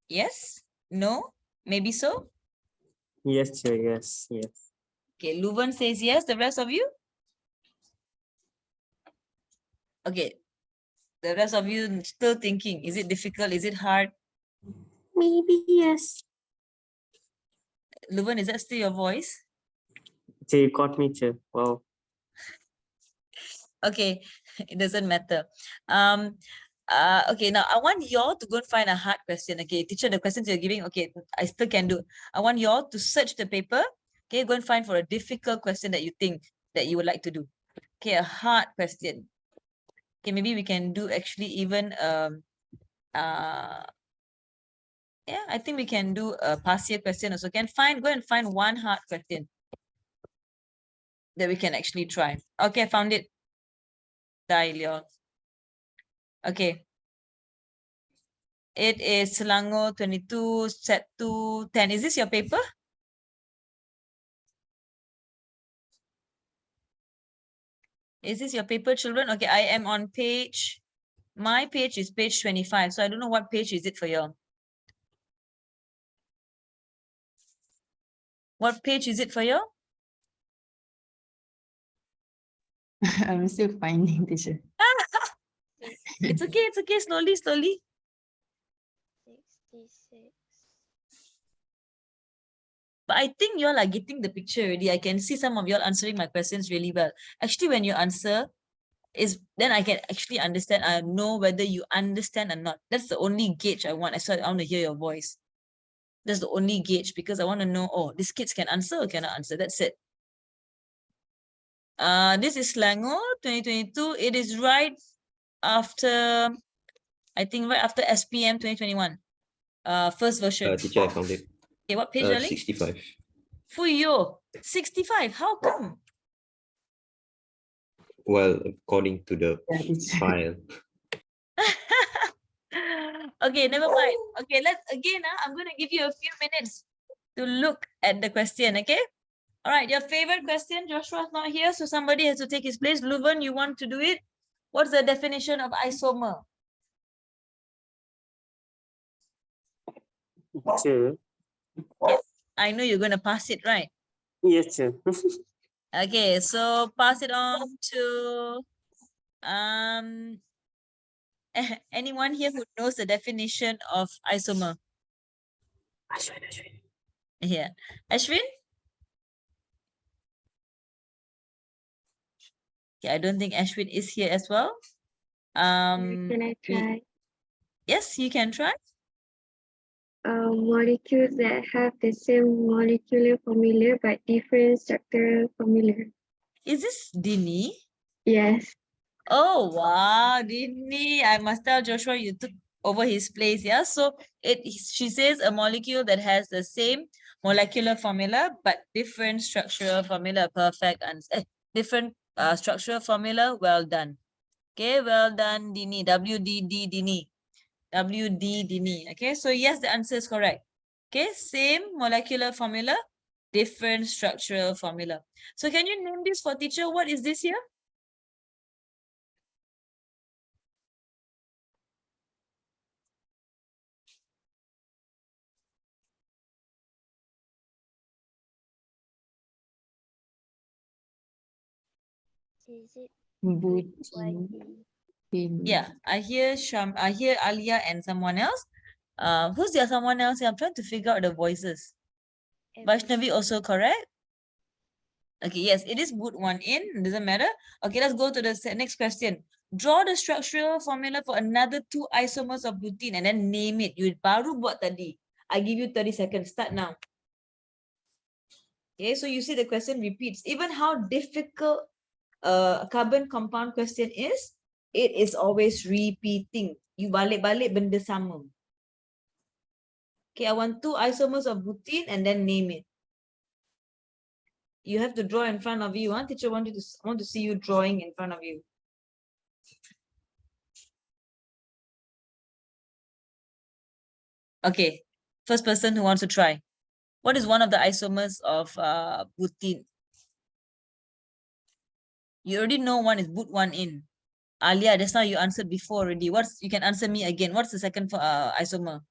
Yes? No? Maybe so? Yes, sir. Yes. Okay, Luvan says yes. The rest of you? Okay. The rest of you still thinking, is it difficult? Is it hard? Maybe yes. Luvan, is that still your voice? Sir, you caught me, sir. Wow. Okay, it doesn't matter. Okay, now I want y'all to go and find a hard question. Okay, teacher, the questions you're giving, okay, I still can do. I want y'all to search the paper. Okay, go and find for a difficult question that you think that you would like to do. Okay, a hard question. Okay, maybe we can do actually even yeah, I think we can do a past year question also. Go and find one hard question that we can actually try. Okay, I found it. Dial. Okay. It is Selangor 22, set 2, 10. Is this your paper? Is this your paper, children? Okay, I am on page. My page is page 25. So I don't know what page is it for you. What page is it for you? I'm still finding, teacher. It's okay, slowly. 66. But I think y'all are getting the picture already. I can see some of y'all answering my questions really well. Actually, when you answer, then I can actually understand. I know whether you understand or not. That's the only gauge I want. I want to hear your voice. That's the only gauge because I want to know, oh, these kids can answer or cannot answer. That's it. This is Selangor 2022. It is right after, I think right after SPM 2021. First version. Teacher, I found it. Okay, what page, darling? 65. Fuyo, 65. How come? Well, according to the Yeah, teacher. file. Okay, never mind. Okay, let's again. I'm going to give you a few minutes to look at the question. Okay. All right. Your favorite question. Joshua's not here, so somebody has to take his place. Luvan, you want to do it? What's the definition of isomer? Teacher. I know you're going to pass it, right? Yes, teacher. Okay, so pass it on to anyone here who knows the definition of isomer? Ashwin, Ashwin. Here, Ashwin? Okay, I don't think Ashwin is here as well. Can I try? Yes, you can try. Molecules that have the same molecular formula but different structural formula. Is this Dini? Yes. Oh wow, Dini! I must tell Joshua you took over his place. Yeah, so she says a molecule that has the same molecular formula but different structural formula. Perfect answer. Different structural formula. Well done. Okay, well done, Dini. WDD Dini. WD Dini. Okay, so yes, the answer is correct. Okay, same molecular formula, different structural formula. So can you name this for teacher? What is this here? Is it Butin. YE? Yeah, I hear Alia and someone else. Who's the someone else? I'm trying to figure out the voices. Vaishnavi also correct? Okay, yes, it is boot one in, doesn't matter. Okay, let's go to the next question. Draw the structural formula for another 2 isomers of butene and then name it. You baru buat tadi. I give you 30 seconds. Start now. Okay, so you see the question repeats. Even how difficult a carbon compound question is, it is always repeating. You balik-balik benda sama. Okay, I want 2 isomers of butene and then name it. You have to draw in front of you. Teacher want to see you drawing in front of you. Okay, first person who wants to try. What is one of the isomers of butene? You already know one is boot one in. Alia, just now you answered before already. You can answer me again. What's the second isomer?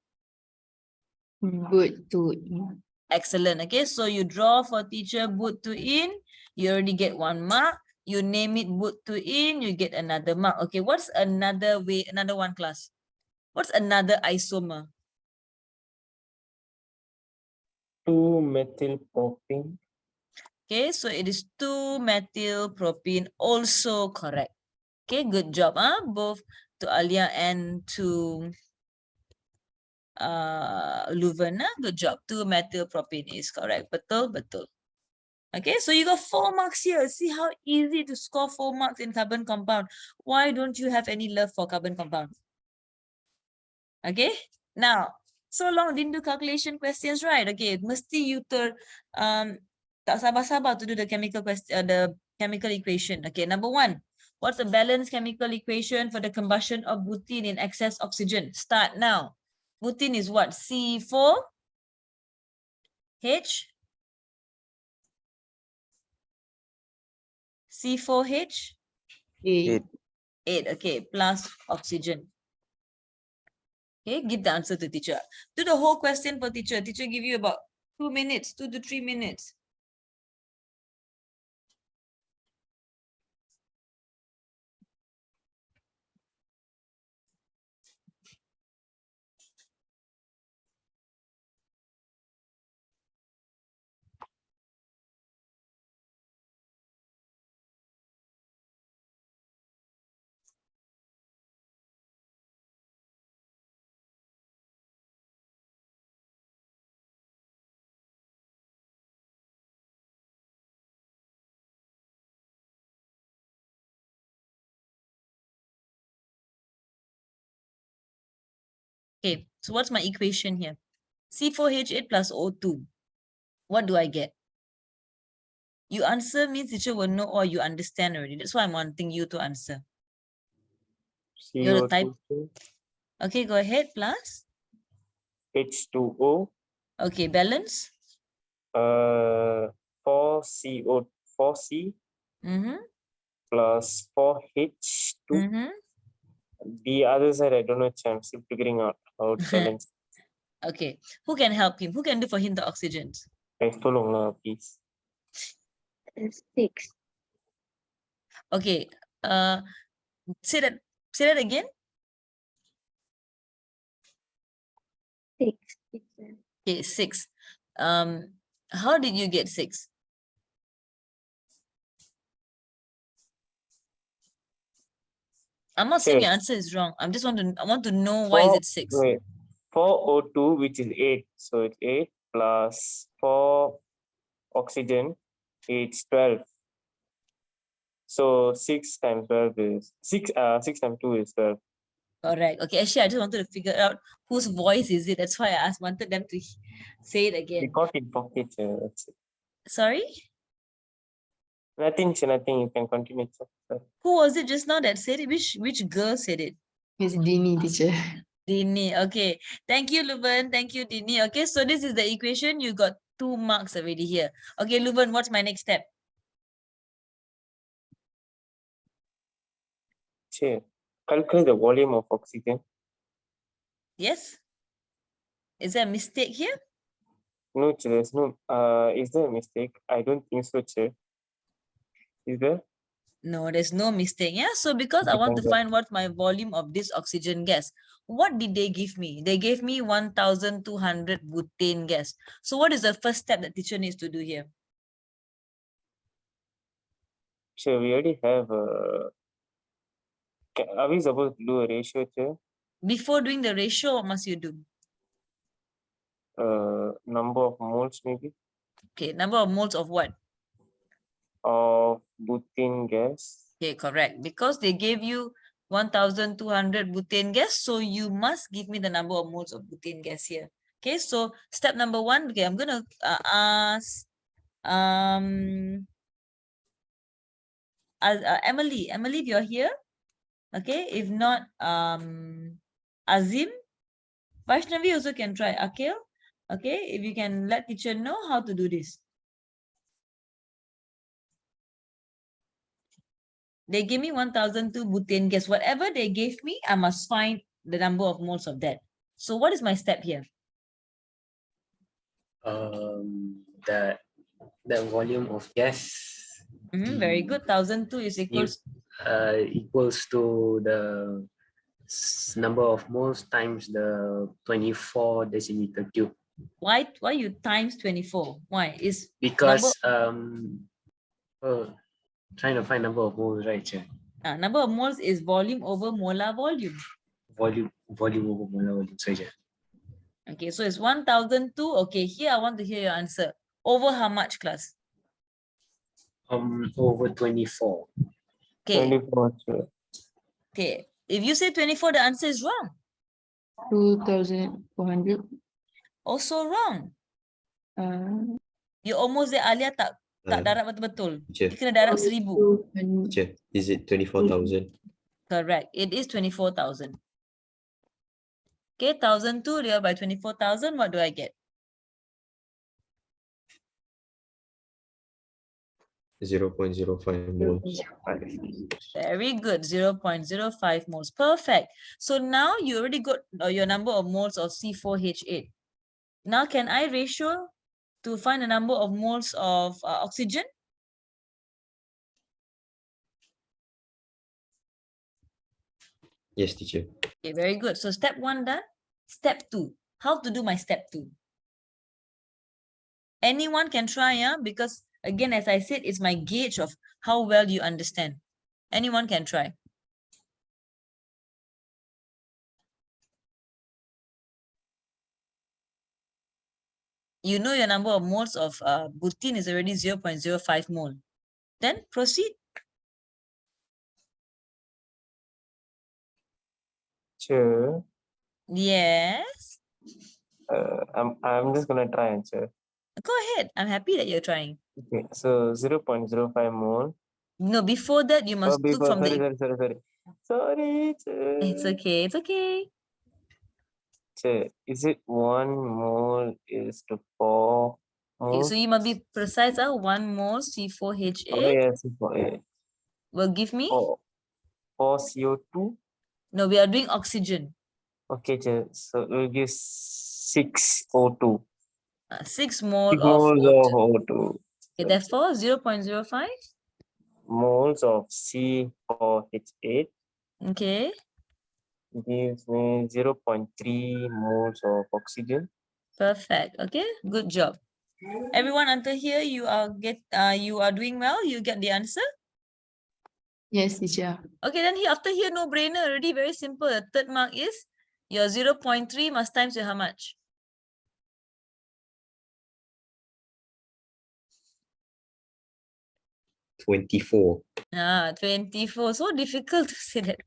But to Excellent. Okay, so you draw for teacher boot to in. You already get 1 mark. You name it boot to in. You get another mark. Okay, what's another way? Another one class. What's another isomer? 2-methyl propene. Okay, so it is 2-methyl propene. Also correct. Okay, good job. Both to Alia and to Leuven. Good job. 2-methyl propene is correct. Betul, betul. Okay, so you got 4 marks here. See how easy to score 4 marks in carbon compound. Why don't you have any love for carbon compound? Okay, now, so long didn't do calculation questions, right? Okay, mesti you tak sabar-sabar to do the chemical question, the chemical equation. Okay, number 1. What's the balanced chemical equation for the combustion of butene in excess oxygen? Start now. Butene is what? C4H. C4H. 8. 8. Okay, plus oxygen. Okay, give the answer to teacher. Do the whole question for teacher. Teacher give you about 2 minutes, 2 to 3 minutes. Okay, so what's my equation here? C4H8 plus O2. What do I get? You answer means teacher will know or you understand already. That's why I'm wanting you to answer. You're the type. CO2, Okay, go ahead, plus. H2O, Okay, balance. 4CO, 4C Mm-hmm. plus 4H2. Mm-hmm. The other side, I don't know, I'm still figuring out how to balance. Okay, who can help him? Who can do for him the oxygens? Guys, tolonglah, please. 6. Okay, say that again. 6. teacher. Okay, 6. How did you get 6? I'm not saying your Sure. answer is wrong. I want to know why is it 6? Wait, 4 O2, which is 8. So it's 8 plus 4 oxygen, it's 12. So 6 times 12 is 6 times 2 is 12. Correct. Okay, actually, I just wanted to figure out whose voice is it. That's why I wanted them to say it We again. got it pocket. That's it. Sorry? Nothing, sir, nothing. You can continue, sir. Who was it just now that said it? Which girl said it? Miss Dini, teacher. Dini. Okay. Thank you, Luban. Thank you, Dini. Okay, so this is the equation. You got 2 marks already here. Okay, Luban, what's my next step? Sure. Calculate the volume of oxygen. Yes? Is there a mistake here? No, sir, there's no. Is there a mistake? I don't think so, sir. Is there? No, there's no mistake. Yeah. So because I want to Okay. find what my volume of this oxygen gas, what did they give me? They gave me 1,200 butane gas. So what is the first step that teacher needs to do here? Sure, we already have. Are we supposed to do a ratio, sir? Before doing the ratio, what must you do? Number of moles, maybe, Okay, number of moles of what? of butane gas. Okay, correct. Because they gave you 1,200 butane gas, so you must give me the number of moles of butane gas here. Okay, so step number 1. Okay, I'm gonna ask Emily. Emily, if you're here, okay. If not, Azim, Vaishnavi also can try. Akhil, okay. If you can let teacher know how to do this. They gave me 1,002 butane gas. Whatever they gave me, I must find the number of moles of that. So what is my step here? The volume of gas Very good. 1,002 is equals. equals to the number of moles times the 24 decimeter cube. Why you times 24? Why is Because trying to find number of moles, right? Chair? number of moles is volume over molar volume. Volume over molar volume. Sorry, Chair. Okay, so it's 1,002. Okay, here I want to hear your answer. Over how much, class? Over 24. Okay, 24, sir. okay. If you say 24, the answer is wrong. 2,400. Also wrong. You almost there, Alia tak darab betul-betul. Teacher, Dia kena darab 1,000. teacher, is it 24,000? Correct. It is 24,000. Okay, 1,002 divided by 24,000. What do I get? 0.05 moles. Very good. 0.05 moles. Perfect. So now you already got your number of moles of C4H8. Now can I ratio to find the number of moles of oxygen? Yes, teacher. Okay, very good. So step 1 done. Step 2. How to do my step 2? Anyone can try, yeah? Because again, as I said, it's my gauge of how well you understand. Anyone can try. You know your number of moles of butene is already 0.05 mole. Then proceed. Sure. Yes. I'm just gonna try and sir. Go ahead. I'm happy that you're trying. Okay, so 0.05 mole. No, before that, you must look from sorry, the... sorry, sir. It's okay. It's okay. Sir, is it 1 mole is to 4 Okay, moles? so you must be precise. 1 mole C4H8 Oh, yes, okay. will give me... 4 CO2. No, we are doing oxygen. Okay, teacher. So we'll give 6O2. 6 mole 6 of moles O2. of O2. Okay, therefore 0.05. Moles of C4H8 Okay. gives me 0.3 moles of oxygen. Perfect. Okay, good job. Everyone until here, you are doing well. You get the answer. Yes, teacher. Okay, then here after here, no brainer already. Very simple. The third mark is your 0.3 must times with how much? $24. 24. So difficult to say that.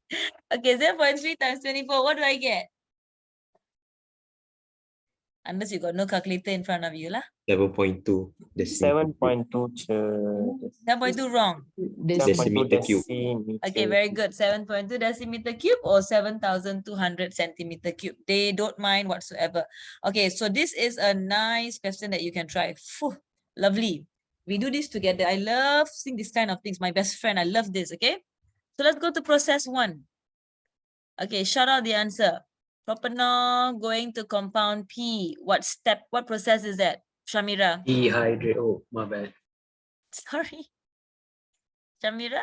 Okay, 0.3 times 24. What do I get? Unless you got no calculator in front of you lah. 7.2 decimeter cube. 7.2, teacher. 7.2 wrong. Decimeter cube. Okay, very good. 7.2 decimeter cube or 7,200 centimeter cube. They don't mind whatsoever. Okay, so this is a nice question that you can try. Phew, lovely. We do this together. I love seeing this kind of things. My best friend, I love this. Okay, so let's go to process 1. Okay, shout out the answer. Propanol going to compound P. What step? What process is that? Shamira. Dehydrate. Oh, my bad. Sorry. Shamira?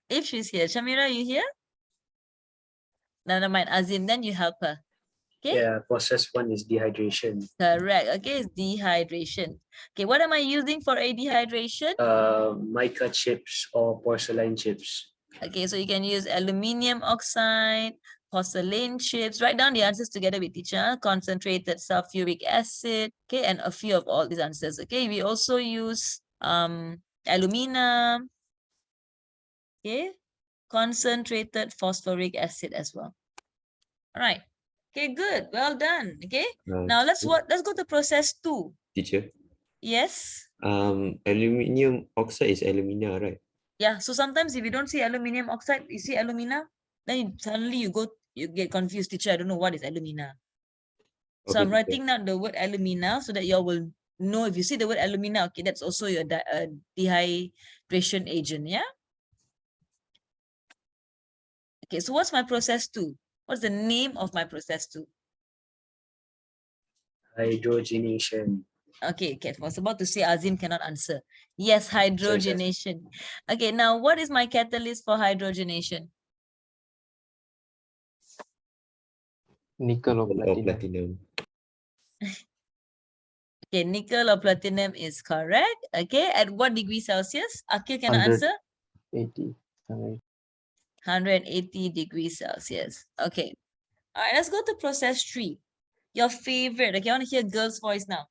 If she's here. Shamira, you here? No, never mind. Azim, then you help her. Okay? Yeah, process 1 is dehydration. Correct. Okay, it's dehydration. Okay, what am I using for a dehydration? Mica chips or porcelain chips. Okay, so you can use aluminium oxide, porcelain chips. Write down the answers together with teacher. Concentrated sulfuric acid. Okay, and a few of all these answers. Okay, we also use aluminum. Okay, concentrated phosphoric acid as well. All right. Okay, good. Well done. Okay. Now let's go to process 2. Teacher. Yes. Aluminium oxide is alumina, right? Yeah. So sometimes if you don't see aluminium oxide, you see alumina, then suddenly you get confused. Teacher, I don't know what is alumina. So Okay, I'm teacher. writing down the word alumina so that you all will know if you see the word alumina. Okay, that's also your dehydration agent. Yeah. Okay. So what's my process 2? What's the name of my process 2? Hydrogenation. Okay, Kat was about to say Azim cannot answer. Yes, hydrogenation. Okay, now what is my catalyst for hydrogenation? Nickel or Or platinum. platinum. Okay, nickel or platinum is correct. Okay, at what degree Celsius? Akil cannot 100. answer? 80. Alright. 180 degrees Celsius. Okay. All right, let's go to process 3. Your favorite. Okay, I want to hear girls' voice now.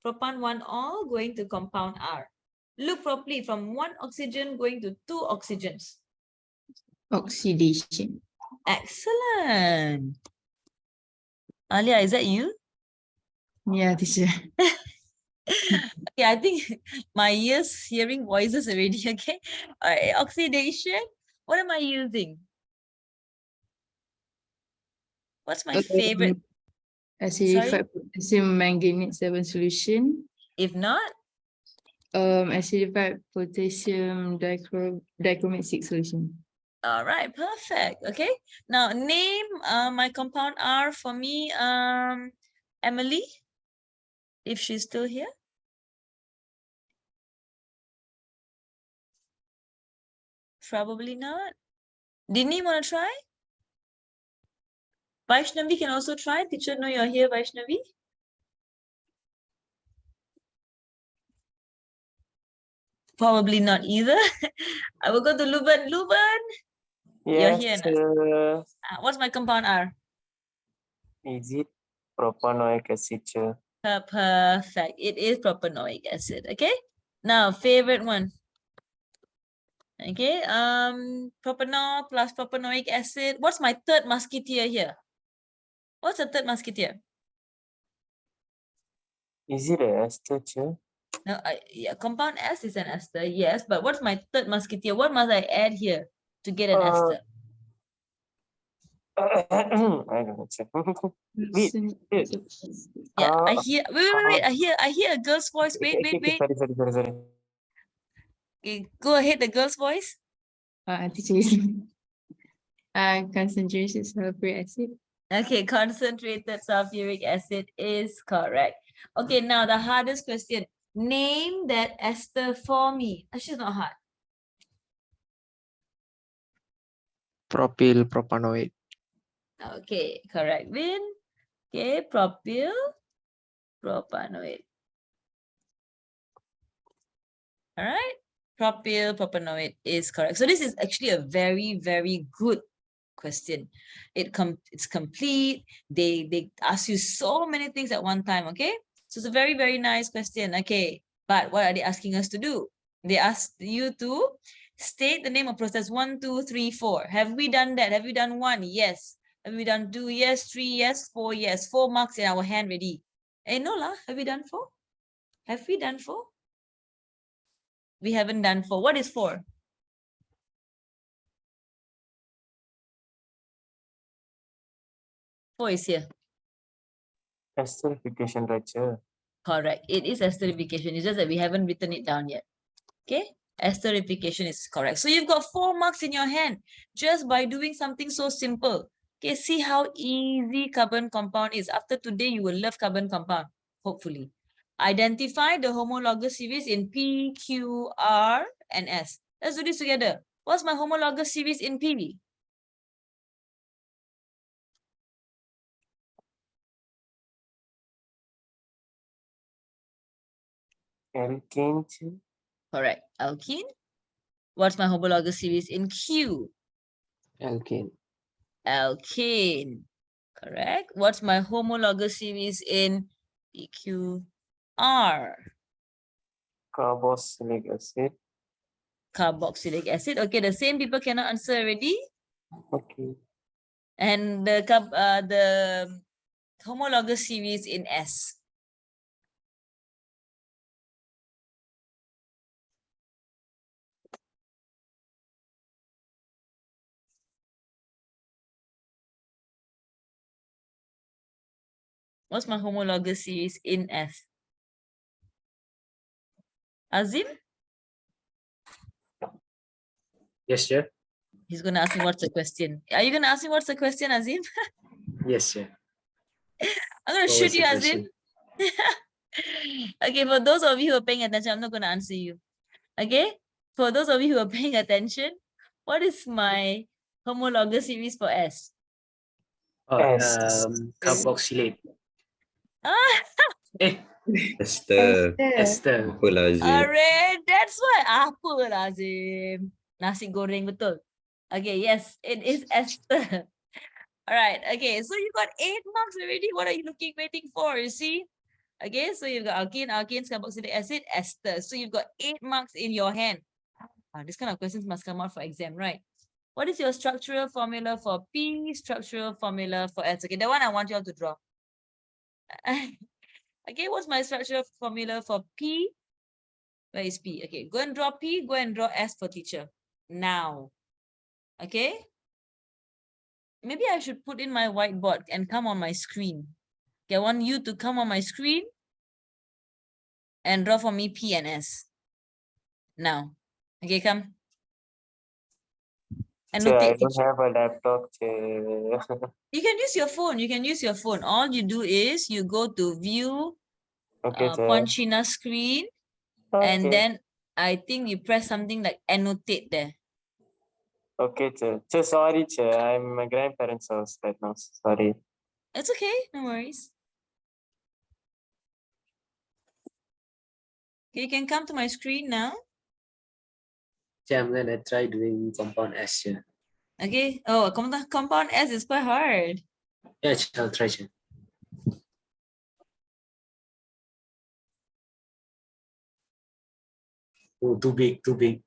Propan 1-ol going to compound R. Look properly from 1 oxygen going to 2 oxygens. Oxidation. Excellent. Alia, is that you? Yeah, teacher. Okay, I think my ears hearing voices already. Okay. All right, oxidation. What am I using? What's my favorite? Acidified potassium manganate 7 solution. If not, Acidified potassium dichromate 6 solution. all right, perfect. Okay. Now name my compound R for me. Emily, if she's still here. Probably not. Dini, want to try? Vaishnavi can also try. Teacher, know you're here, Vaishnavi. Probably not either. I will go to Luban. Luban, you're here now. What's my compound R? Is it propanoic acid? Perfect. It is propanoic acid. Okay. Now, favorite one. Okay. Propanol plus propanoic acid. What's my third musketeer here? What's the third musketeer? Is it a ester? No, yeah, compound S is an ester, yes. But what's my third musketeer? What must I add here to get an ester? I don't know. Wait. Yeah, I hear. Wait. I hear a girl's voice. Wait. Sorry. Okay, go ahead. The girl's voice. Teacher is Concentrated sulfuric acid. Okay, concentrated sulfuric acid is correct. Okay, now the hardest question. Name that ester for me. Actually, it's not hard. Propyl propanoate. Okay, correct, Vin. Okay, propyl propanoate. All right, propyl propanoate is correct. So this is actually a very, very good question. It's complete. They ask you so many things at one time. Okay, so it's a very, very nice question. Okay, but what are they asking us to do? They asked you to state the name of process 1, 2, 3, 4. Have we done that? Have we done 1? Yes. Have we done 2? Yes. 3? Yes. 4? Yes. 4 marks in our hand ready. No lah. Have we done 4? Have we done 4? We haven't done 4. What is 4? Four is here. Esterification, right, sir? Correct. It is esterification. It's just that we haven't written it down yet. Okay. Esterification is correct. So you've got 4 marks in your hand just by doing something so simple. Okay. See how easy carbon compound is. After today, you will love carbon compound. Hopefully. Identify the homologous series in P, Q, R, and S. Let's do this together. What's my homologous series in P? Alkane, sir. Correct. Alkene. What's my homologous series in Q? Alkane. Alkane. Correct. What's my homologous series in PQR? Carboxylic acid. Carboxylic acid. Okay, the same people cannot answer already. Okay. And the homologous series in S. What's my homologous series in S? Azim? Yes, sir. He's going to ask me what's the question. Are you going to ask me what's the question, Azim? Yes, sir. I'm going to What shoot was the you, Azim. Okay, for those of you who are paying attention, I'm not going to answer you. Okay, for those of you who are paying attention, what is my homologous series for S? Oh, S. carboxylate. Ah, Eh, Ester. ester. Apa lah Azim? alright, that's why apa Lazim. Nasi goreng betul. Okay, yes, it is Esther. All right, okay, so you got 8 marks already. What are you waiting for? You see? Okay, so you've got alkene, alkanes, carboxylic acid, ester. So you've got 8 marks in your hand. This kind of questions must come out for exam, right? What is your structural formula for P? Structural formula for S? Okay, the one I want you all to draw. Okay, what's my structural formula for P? Where is P? Okay, go and draw P, go and draw S for teacher. Now. Okay? Maybe I should put in my whiteboard and come on my screen. Okay, I want you to come on my screen and draw for me P and S. Now. Okay, come. Sir, I Annotate. don't have a laptop, sir. You can use your phone. You can use your phone. All you do is you go to view Okay, sir. Ponchina screen, and Okay. then I think you press something like annotate there. Okay, sir. Sir, sorry, sir. I'm in my grandparents' house right now. Sorry. It's okay, no worries. Okay, you can come to my screen now. Yeah, I'm gonna try doing compound S here. Okay. Oh, compound S is quite hard. Yeah, I'll try. Sir. Oh, too big, too big.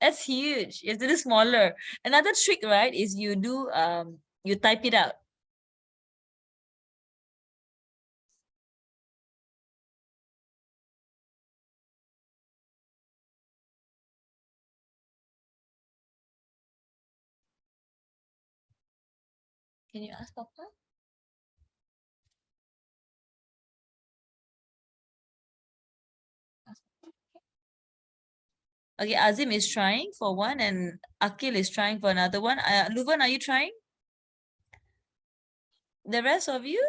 That's huge. You have to do smaller. Another trick, right, is you do you type it out. Can you ask Papa? Okay, Azim is trying for one and Akil is trying for another one. Luvan, are you trying? The rest of you?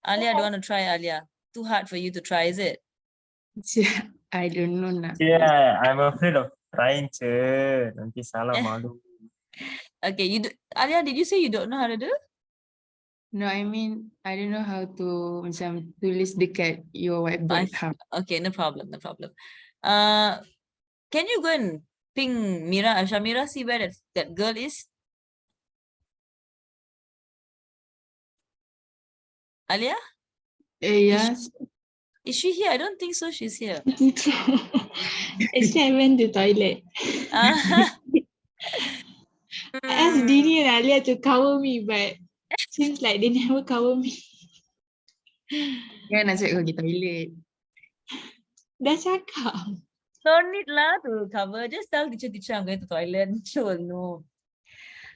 Alia, don't want to try, Alia. Too hard for you to try, is it? Teacher, I don't know now. Yeah, I'm afraid of trying, je. Nanti salah malu. Okay, Alia, did you say you don't know how to do? No, I mean, I don't know how to macam tulis dekat your whiteboard. How? Okay, no problem, no problem. Can you go and ping Mira, Shamira, see where that girl is? Alia? Yes. Is she here? I don't think so. She's here. Actually, I went to toilet. I asked Dini and Alia to cover me, but seems like they never cover me. Kan nak cakap kau pergi toilet. Dah cakap. No need lah to cover. Just tell teacher, I'm going to toilet. She will know.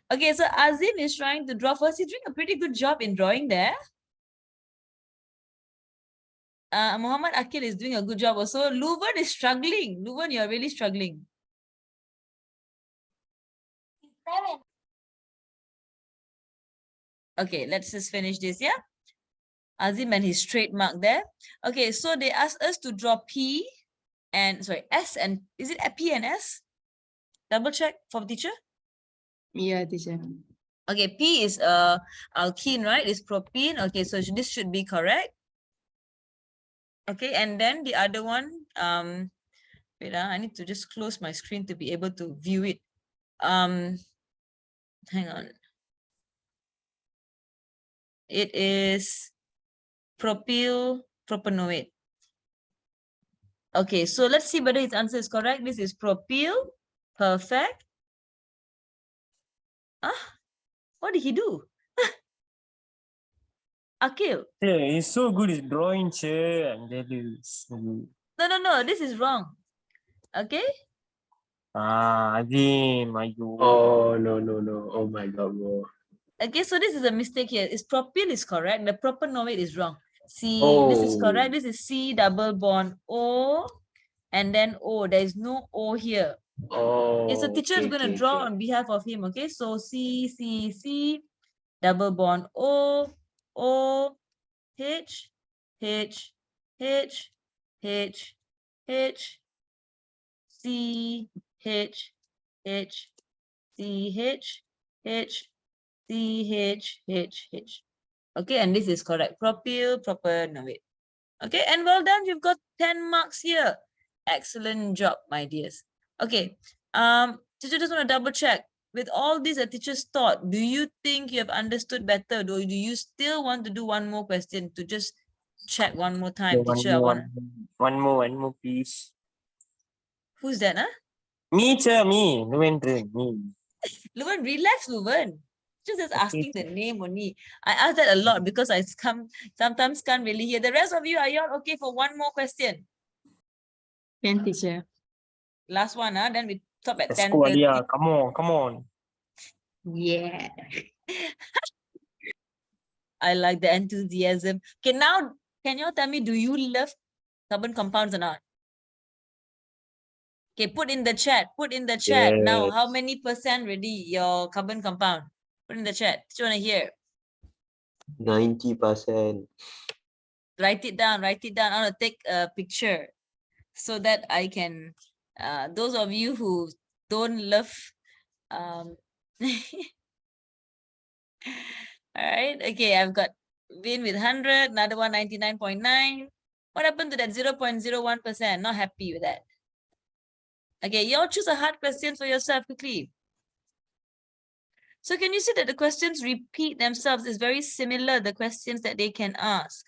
Okay, so Azim is trying to draw first. He's doing a pretty good job in drawing there. Muhammad Akil is doing a good job also. Luvan is struggling. Luvan, you're really struggling. Okay, let's just finish this, yeah? Azim and his straight mark there. Okay, so they asked us to draw P and, sorry, S and, is it a P and S? Double check for teacher. Yeah, teacher. Okay, P is alkene, right? It's propene. Okay, so this should be correct. Okay, and then the other one, wait, I need to just close my screen to be able to view it. Hang on. It is propyl propanoate. Okay, so let's see whether his answer is correct. This is propyl. Perfect. What did he do? Akil. Yeah, he's so good at drawing, che. I'm jealous. No, this is wrong. Okay. Azim, ayo. Oh, no. Oh my God, bro. Okay, so this is a mistake here. Is propyl is correct. The propanoate is wrong. This is correct. This is C double bond O and then O. There is no O here. Oh. Okay, so teacher is going to draw on behalf of him. Okay, so C double bond O H C H H. Okay, and this is correct. Propyl propanoate. Okay, and well done. You've got 10 marks here. Excellent job, my dears. Okay, teacher just want to double check. With all this that teachers taught, do you think you have understood better? Or do you still want to do one more question to just check one more time? Teacher, One more, please. Who's that, huh? Me, che, me. Luven, me. Luvan, relax, Luvan. Just asking the name only. I ask that a lot because I sometimes can't really hear. The rest of you, are you all okay for one more question? Can, teacher. Last one, then we stop at Let's go, 10:30. Alia. Come on. Yeah. I like the enthusiasm. Okay, now can you tell me, do you love carbon compounds or not? Okay, put in the chat. Now, how many percent ready your carbon compound? Put in the chat. Do you want to hear? 90%. Write it down. I want to take a picture so that I can, those of you who don't love, all right. Okay, I've got Vin with 100, another one 99.9. What happened to that 0.01%? Not happy with that. Okay, you all choose a hard question for yourself quickly. So can you see that the questions repeat themselves? It's very similar, the questions that they can ask.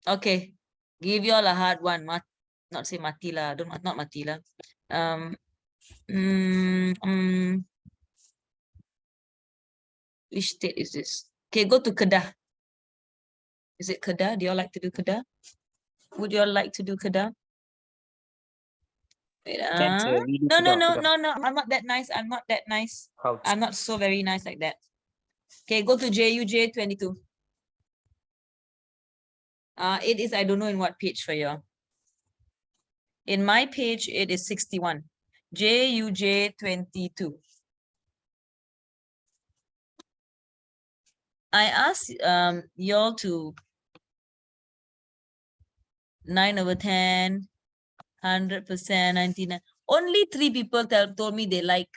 Okay, give you all a hard one. Not say Matila, not Matila. Which state is this? Okay, go to Kedah. Is it Kedah? Do you all like to do Kedah? Would you all like to do Kedah? Wait, no. I'm not that nice. Ouch. I'm not so very nice like that. Okay, go to JUJ 22. It is, I don't know in what page for you. In my page, it is 61. JUJ 22. I asked y'all to 9/10, 100%, 99. Only 3 people told me they like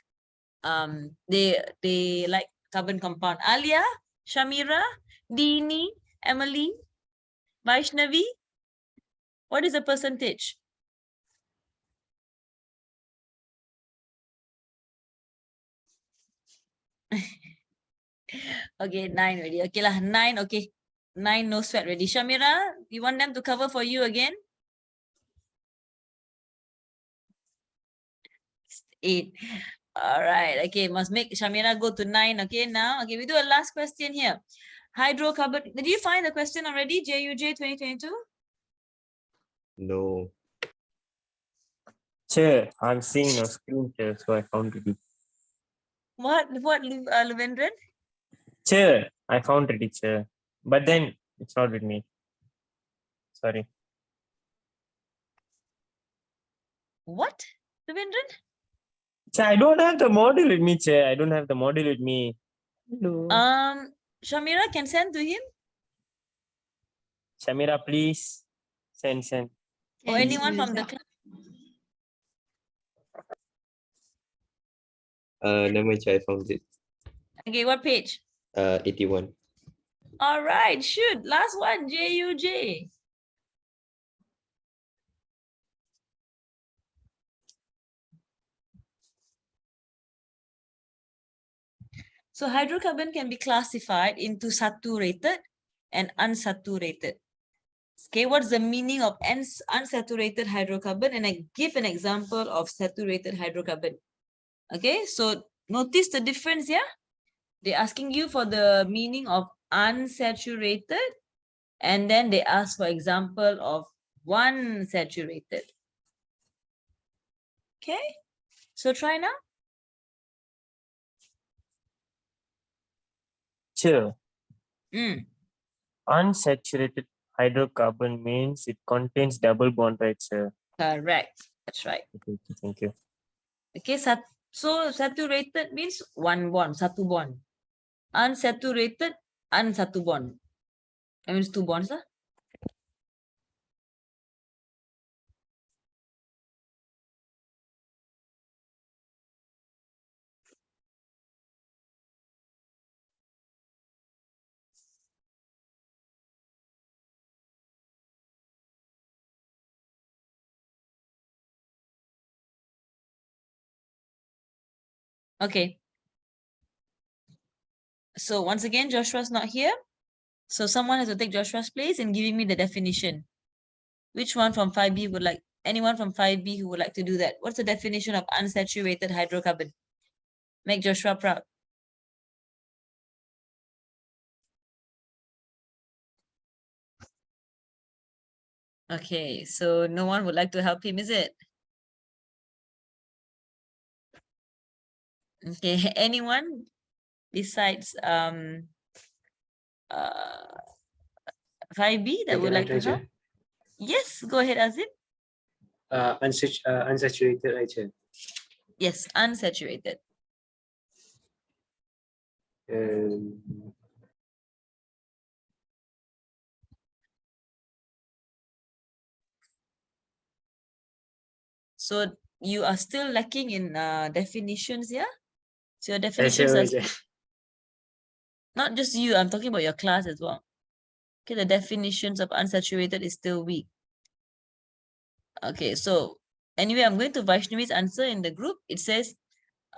they like carbon compound. Alia, Shamira, Dini, Emily, Vaishnavi. What is the percentage? Okay, 9 already. Okay lah, 9. Okay, 9 no sweat already. Shamira, you want them to cover for you again? 8. All right. Okay, must make Shamira go to 9. Okay, now. Okay, we do a last question here. Hydrocarbon. Did you find the question already? JUJ 2022? No. Chair, I'm seeing your screen, chair, so I found it. What, Luvendran? Chair, I found it, chair. But then it's not with me. Sorry. What, Luvendran? Chair, I don't have the model with me, chair. I don't have the model with me. Hello. Shamira can send to him? Shamira, please. Send. Or anyone from the class? Never mind, I found it. Okay, what page? 81. All right, shoot. Last one, JUJ. So hydrocarbon can be classified into saturated and unsaturated. Okay, what's the meaning of unsaturated hydrocarbon? And I give an example of saturated hydrocarbon. Okay, so notice the difference here. They're asking you for the meaning of unsaturated, and then they ask for example of one saturated. Okay, so try now. Chair, Mm. unsaturated hydrocarbon means it contains double bond, right, sir? Correct, that's right. Okay, thank you. Okay, so saturated means one bond, satu bond. Unsaturated, unsatu bond. That means 2 bonds. Huh? Okay. So once again, Joshua's not here. So someone has to take Joshua's place in giving me the definition. Which one from 5B would like, anyone from 5B who would like to do that? What's the definition of unsaturated hydrocarbon? Make Joshua proud. Okay, so no one would like to help him, is it? Okay, anyone besides 5B that would like to help? Yes, go ahead, Azim. Unsaturated, right, Chair? Yes, unsaturated. So you are still lacking in definitions, yeah? So your definitions are not just you, I'm talking about your class as well. Okay, the definitions of unsaturated is still weak. Okay, so anyway, I'm going to Vaishnavi's answer in the group. It says,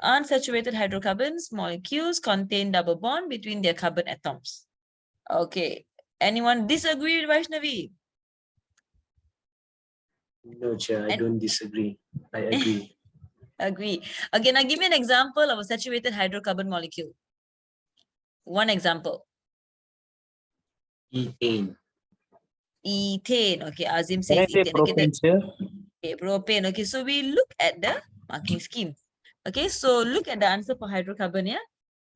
unsaturated hydrocarbons molecules contain double bond between their carbon atoms. Okay, anyone disagree with Vaishnavi? No, Chair, I don't disagree. I agree. Agree. Okay, now give me an example of a saturated hydrocarbon molecule. One example. Ethane. Ethane. Okay, Azim Can I says say ethane. Okay, propane, chair? okay, propane. Okay, so we look at the marking scheme. Okay, so look at the answer for hydrocarbon, yeah?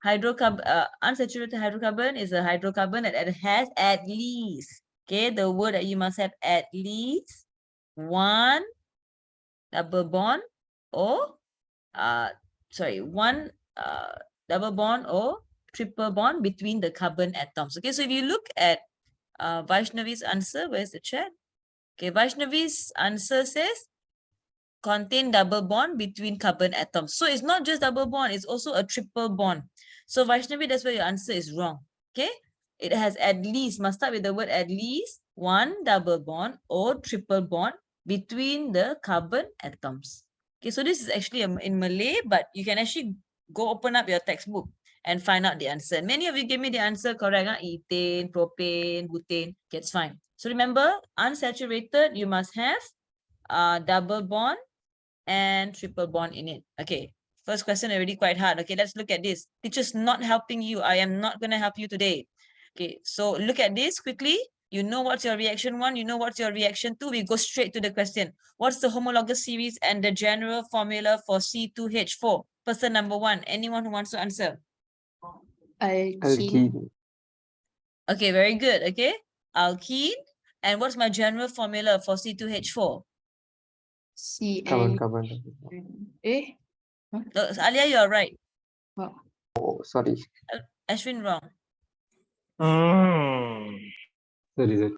Hydrocarbon, unsaturated hydrocarbon is a hydrocarbon that has at least, okay, the word that you must have at least one double bond or one double bond or triple bond between the carbon atoms. Okay, so if you look at Vaishnavi's answer, where's the chat? Okay, Vaishnavi's answer says contain double bond between carbon atoms. So it's not just double bond, it's also a triple bond. So Vaishnavi, that's where your answer is wrong. Okay, it has at least, must start with the word at least, one double bond or triple bond between the carbon atoms. Okay, so this is actually in Malay, but you can actually go open up your textbook and find out the answer. And many of you gave me the answer correct. Ethane, propane, butane. Okay, it's fine. So remember, unsaturated, you must have double bond and triple bond in it. Okay, first question already quite hard. Okay, let's look at this. Teacher's not helping you. I am not going to help you today. Okay, so look at this quickly. You know what's your reaction 1, you know what's your reaction 2. We go straight to the question. What's the homologous series and the general formula for C2H4? Person number 1, anyone who wants to answer? Alkene. Okay, very good. Okay, alkene. And what's my general formula for C2H4? CN. Eh? No, Alia, you're right. Oh. Sorry. Ashwin, wrong. Sorry.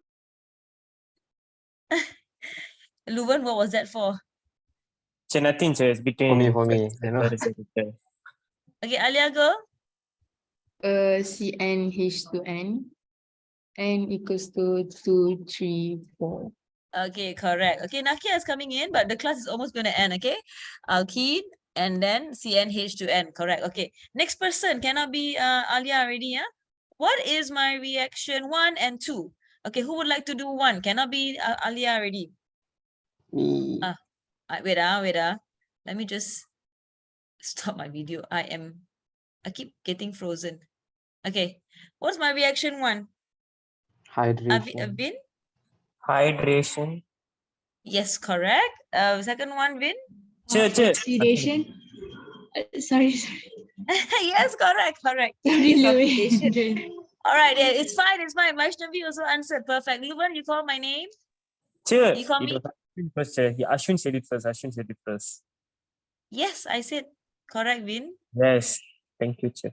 Luven, what was that for? So nothing, sir. It's between For me, I know. Okay, Alia, go. CnH2n. N equals to 2, 3, 4. Okay, correct. Okay, Nakia is coming in, but the class is almost going to end, okay? Alkene and then CnH2n, correct. Okay, next person cannot be Alia already, yeah? What is my reaction 1 and 2? Okay, who would like to do 1? Cannot be Alia already. Me. Wait, let me just stop my video. I keep getting frozen. Okay, what's my reaction 1? Hydration. Vin? Hydration. Yes, correct. Second one, Vin? Oxidation. Sorry. Yes, correct. Sorry, It's Louis. oxidation. All right, yeah, it's fine. Vaishnavi also answered perfect. Luvan, you call my name? Sir, You call it me? was Ashwin first, sir. Ashwin said it first. Yes, I said correct, Vin. Yes. Thank you, sir.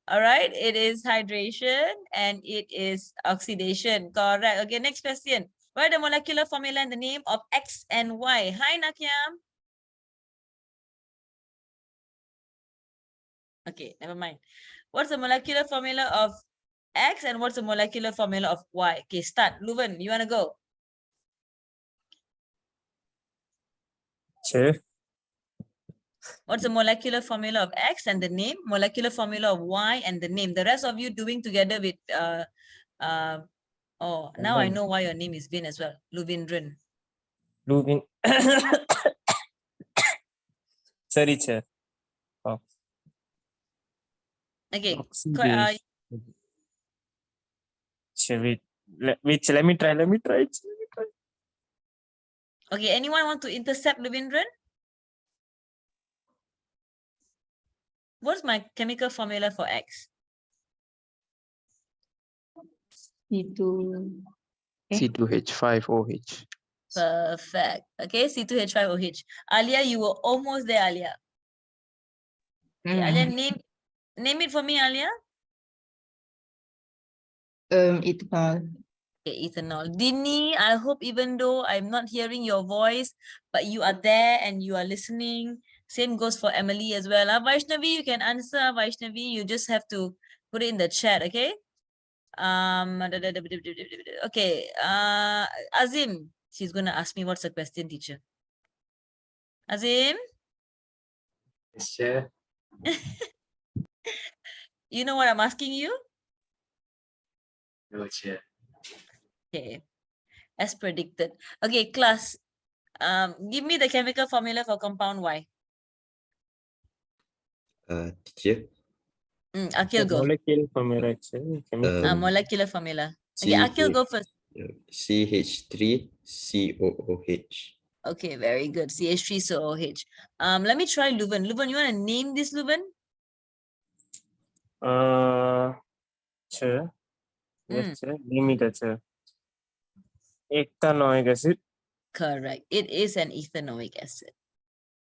All right, it is hydration and it is oxidation. Correct. Okay, next question. What are the molecular formula and the name of X and Y? Hi, Nakyam. Okay, never mind. What's the molecular formula of X and what's the molecular formula of Y? Okay, start. Luven, you want to go? Sir. What's the molecular formula of X and the name? Molecular formula of Y and the name. The rest of you doing together with oh, now I know why your name is Vin as well. Luvindran. Lubin. Sorry, sir. Oh. Okay. Oxidation. Sir, wait, let me try. Okay, anyone want to intercept Luvindran? What's my chemical formula for X? C2H5OH. Perfect. Okay, C2H5OH. Alia, you were almost there, Alia. Okay, Alia, name it for me, Alia. Ethanol. Okay, ethanol. Dini, I hope even though I'm not hearing your voice, but you are there and you are listening. Same goes for Emily as well. Vaishnavi, you can answer. Vaishnavi, you just have to put it in the chat, okay? Okay, Azim, she's going to ask me what's the question, teacher. Azim? Yes, sir. You know what I'm asking you? No, sir. Okay, as predicted. Okay, class, give me the chemical formula for compound Y. Teacher. Akil, go. Molecular formula, sir. Molecular formula. Okay, Akil, go first. CH3COOH. Okay, very good. CH3COOH. Let me try Luven. Luven, you want to name this, Luven? Sir. Yes, sir. Name it, sir. Ectanoic acid. Correct. It is an ethanoic acid.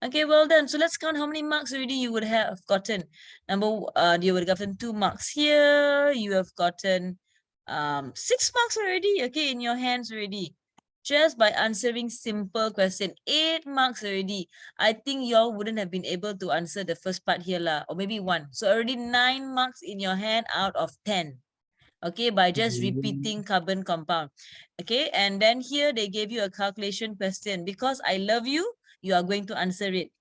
Okay, well done. So let's count how many marks already you would have gotten. You would have gotten 2 marks here. You have gotten 6 marks already. Okay, in your hands already. Just by answering simple question. 8 marks already. I think y'all wouldn't have been able to answer the first part here lah, or maybe 1. So already 9 marks in your hand out of 10. Okay, by just repeating carbon compound. Okay, and then here they gave you a calculation question. Because I love you, you are going to answer it.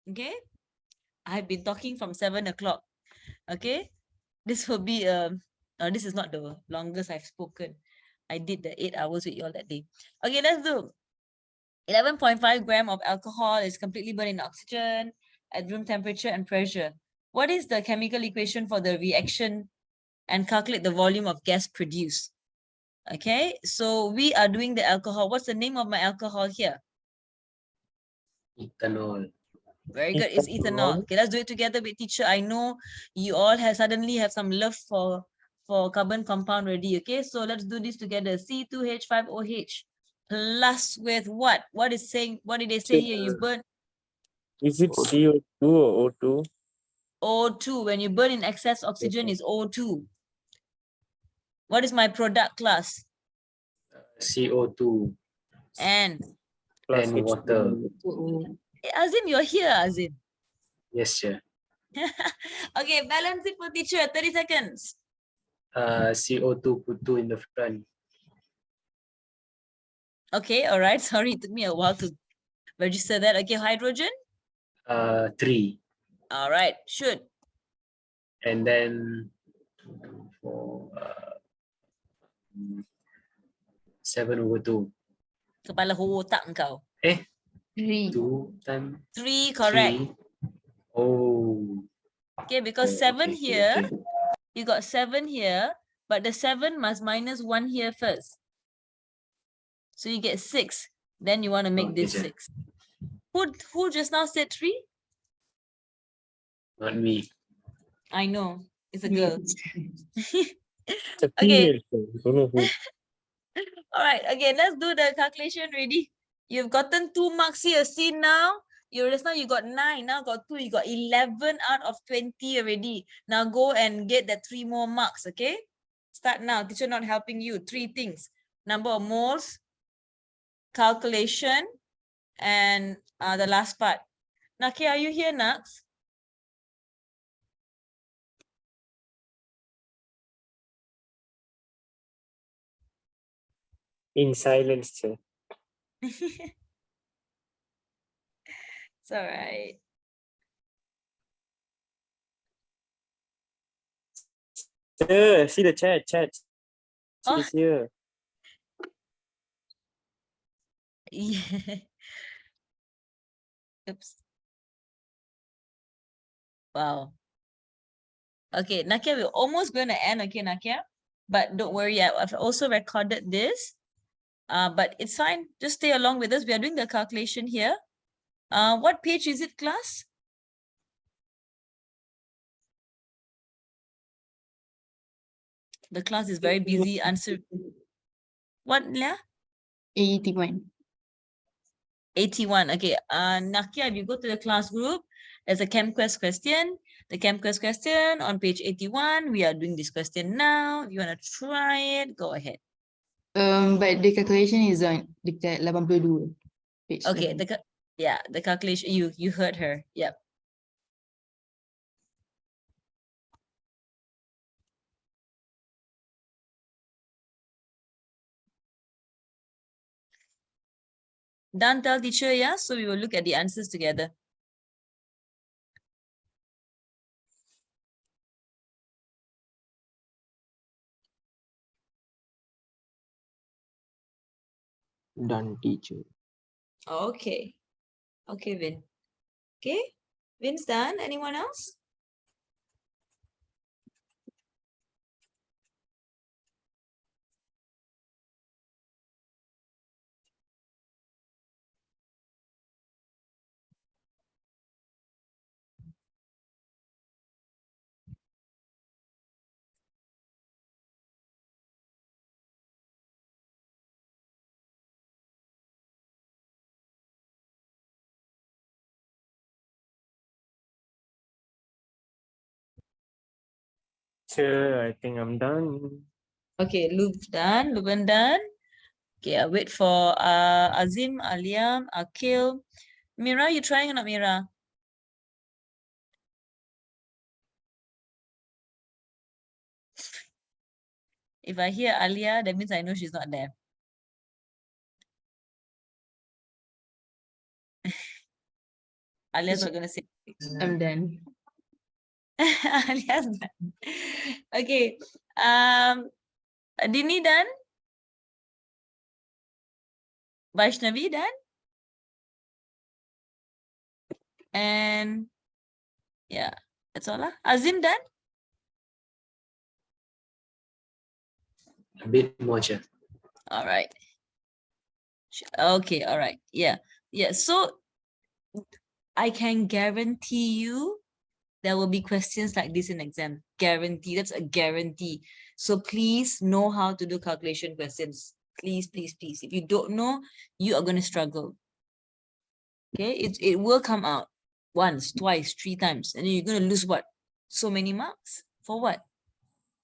Okay, I've been talking from 7 o'clock. Okay, this will be this is not the longest I've spoken. I did the 8 hours with you all that day. Okay, let's do 11.5 gram of alcohol is completely burned in oxygen at room temperature and pressure. What is the chemical equation for the reaction and calculate the volume of gas produced? Okay, so we are doing the alcohol. What's the name of my alcohol here? Ethanol. Very good. It's ethanol. Okay, let's do it together with teacher. I know you all have suddenly have some love for carbon compound already. Okay, so let's do this together. C2H5OH plus with what? What is saying? What did they say here? You burn Is it CO2 or O2? O2. When you burn in excess oxygen is O2. What is my product class? CO2 And Plus and water. Azim, you're here, Azim. Yes, sir. Okay, balance it for teacher. 30 seconds. CO2 put 2 in the front. Okay, all right. Sorry, it took me a while to register that. Okay, hydrogen. 3. All right, should. And then for 7/2. Kepala otak engkau. 3. 2 times 3, correct. 3. Oh. Okay, because Oh, 7 okay, here, okay. you got 7 here, but the 7 must minus 1 here first. So you get 6. Then you want to make Okay, this sir. 6. Who just now said 3? Not me. I know. It's a girl. It's a Okay. female. Don't know who. All right. Again, let's do the calculation ready. You've gotten 2 marks here. See now, just now you got 9. Now got 2. You got 11 out of 20 already. Now go and get the 3 more marks. Okay. Start now. Teacher not helping you. 3 things: number of moles, calculation, and the last part. Naki, are you here, Naks? In silence, sir. It's all right. Sir, see the chat. Oh. She's here. Yeah. Oops. Wow. Okay, Nakia, we're almost going to end, okay, Nakia? But don't worry, I've also recorded this. But it's fine. Just stay along with us. We are doing the calculation here. What page is it, class? The class is very busy. Answer. What, Leah? 81. 81. Okay. Nakia, if you go to the class group, there's a ChemQuest question. The ChemQuest question on page 81. We are doing this question now. If you want to try it, go ahead. But the calculation is on dekat 82. Page Okay. 82. The calculation. You heard her. Yep. Done, tell teacher, yeah? So we will look at the answers together. Done, teacher. Okay. Okay, Vin. Okay. Vin's done. Anyone else? Teacher, I think I'm done. Okay, Luke done, Leuven done. Okay, I'll wait for Azim, Aliam, Akil. Mira, you trying or not, Mira? If I hear Alia, that means I know she's not there. Alia's not gonna say. I'm done. Alia's done. Okay. Dini done? Vaishnavi done? And yeah, that's all. Azim done? A bit more, Chair. All right. Okay, all right. Yeah. Yeah. So I can guarantee you there will be questions like this in exam. Guarantee. That's a guarantee. So please know how to do calculation questions. Please, please, please. If you don't know, you are going to struggle. Okay, it will come out once, twice, 3 times, and then you're going to lose what? So many marks for what?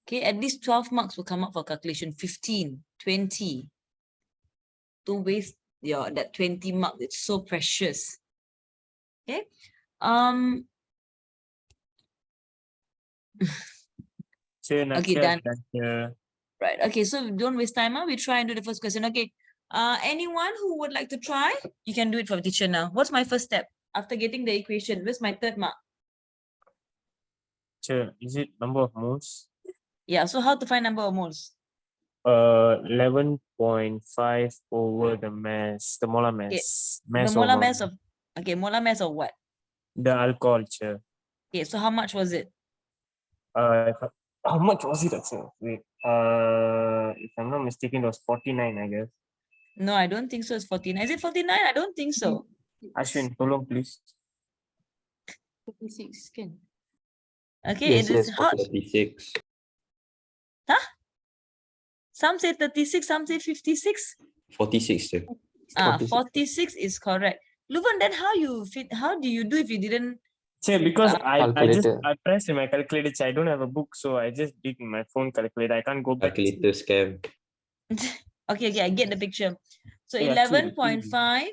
Okay, at least 12 marks will come up for calculation, 15, 20. Don't waste that 20 marks. It's so precious. Okay. Teacher, Okay, Nakia, done. Teacher. Right. Okay, so don't waste time. We try and do the first question. Okay. Anyone who would like to try, you can do it for the teacher now. What's my first step after getting the equation? Where's my 3rd mark? Teacher, is it number of moles? Yeah. So how to find number of moles? 11.5 over the mass, the molar mass. The molar mass of molar mass of what? the alcohol, Teacher. Okay. So how much was it? How much was it, Teacher? Wait, if I'm not mistaken, it was 49, I guess. No, I don't think so. It's 49. Is it 49? I don't think so. Ashwin, tolong please. 46 can. Okay. Yes, It is yes, hot. 36. Some say 36, some say 56. 46, sir. 46 is correct. Leuven, then how do you do if you didn't? Teacher, because I Calculator. pressed in my calculator, Teacher. I don't have a book, so I just did in my phone calculator. I can't go back. Calculator scam. Okay, I get the picture. So Yeah, 11.5.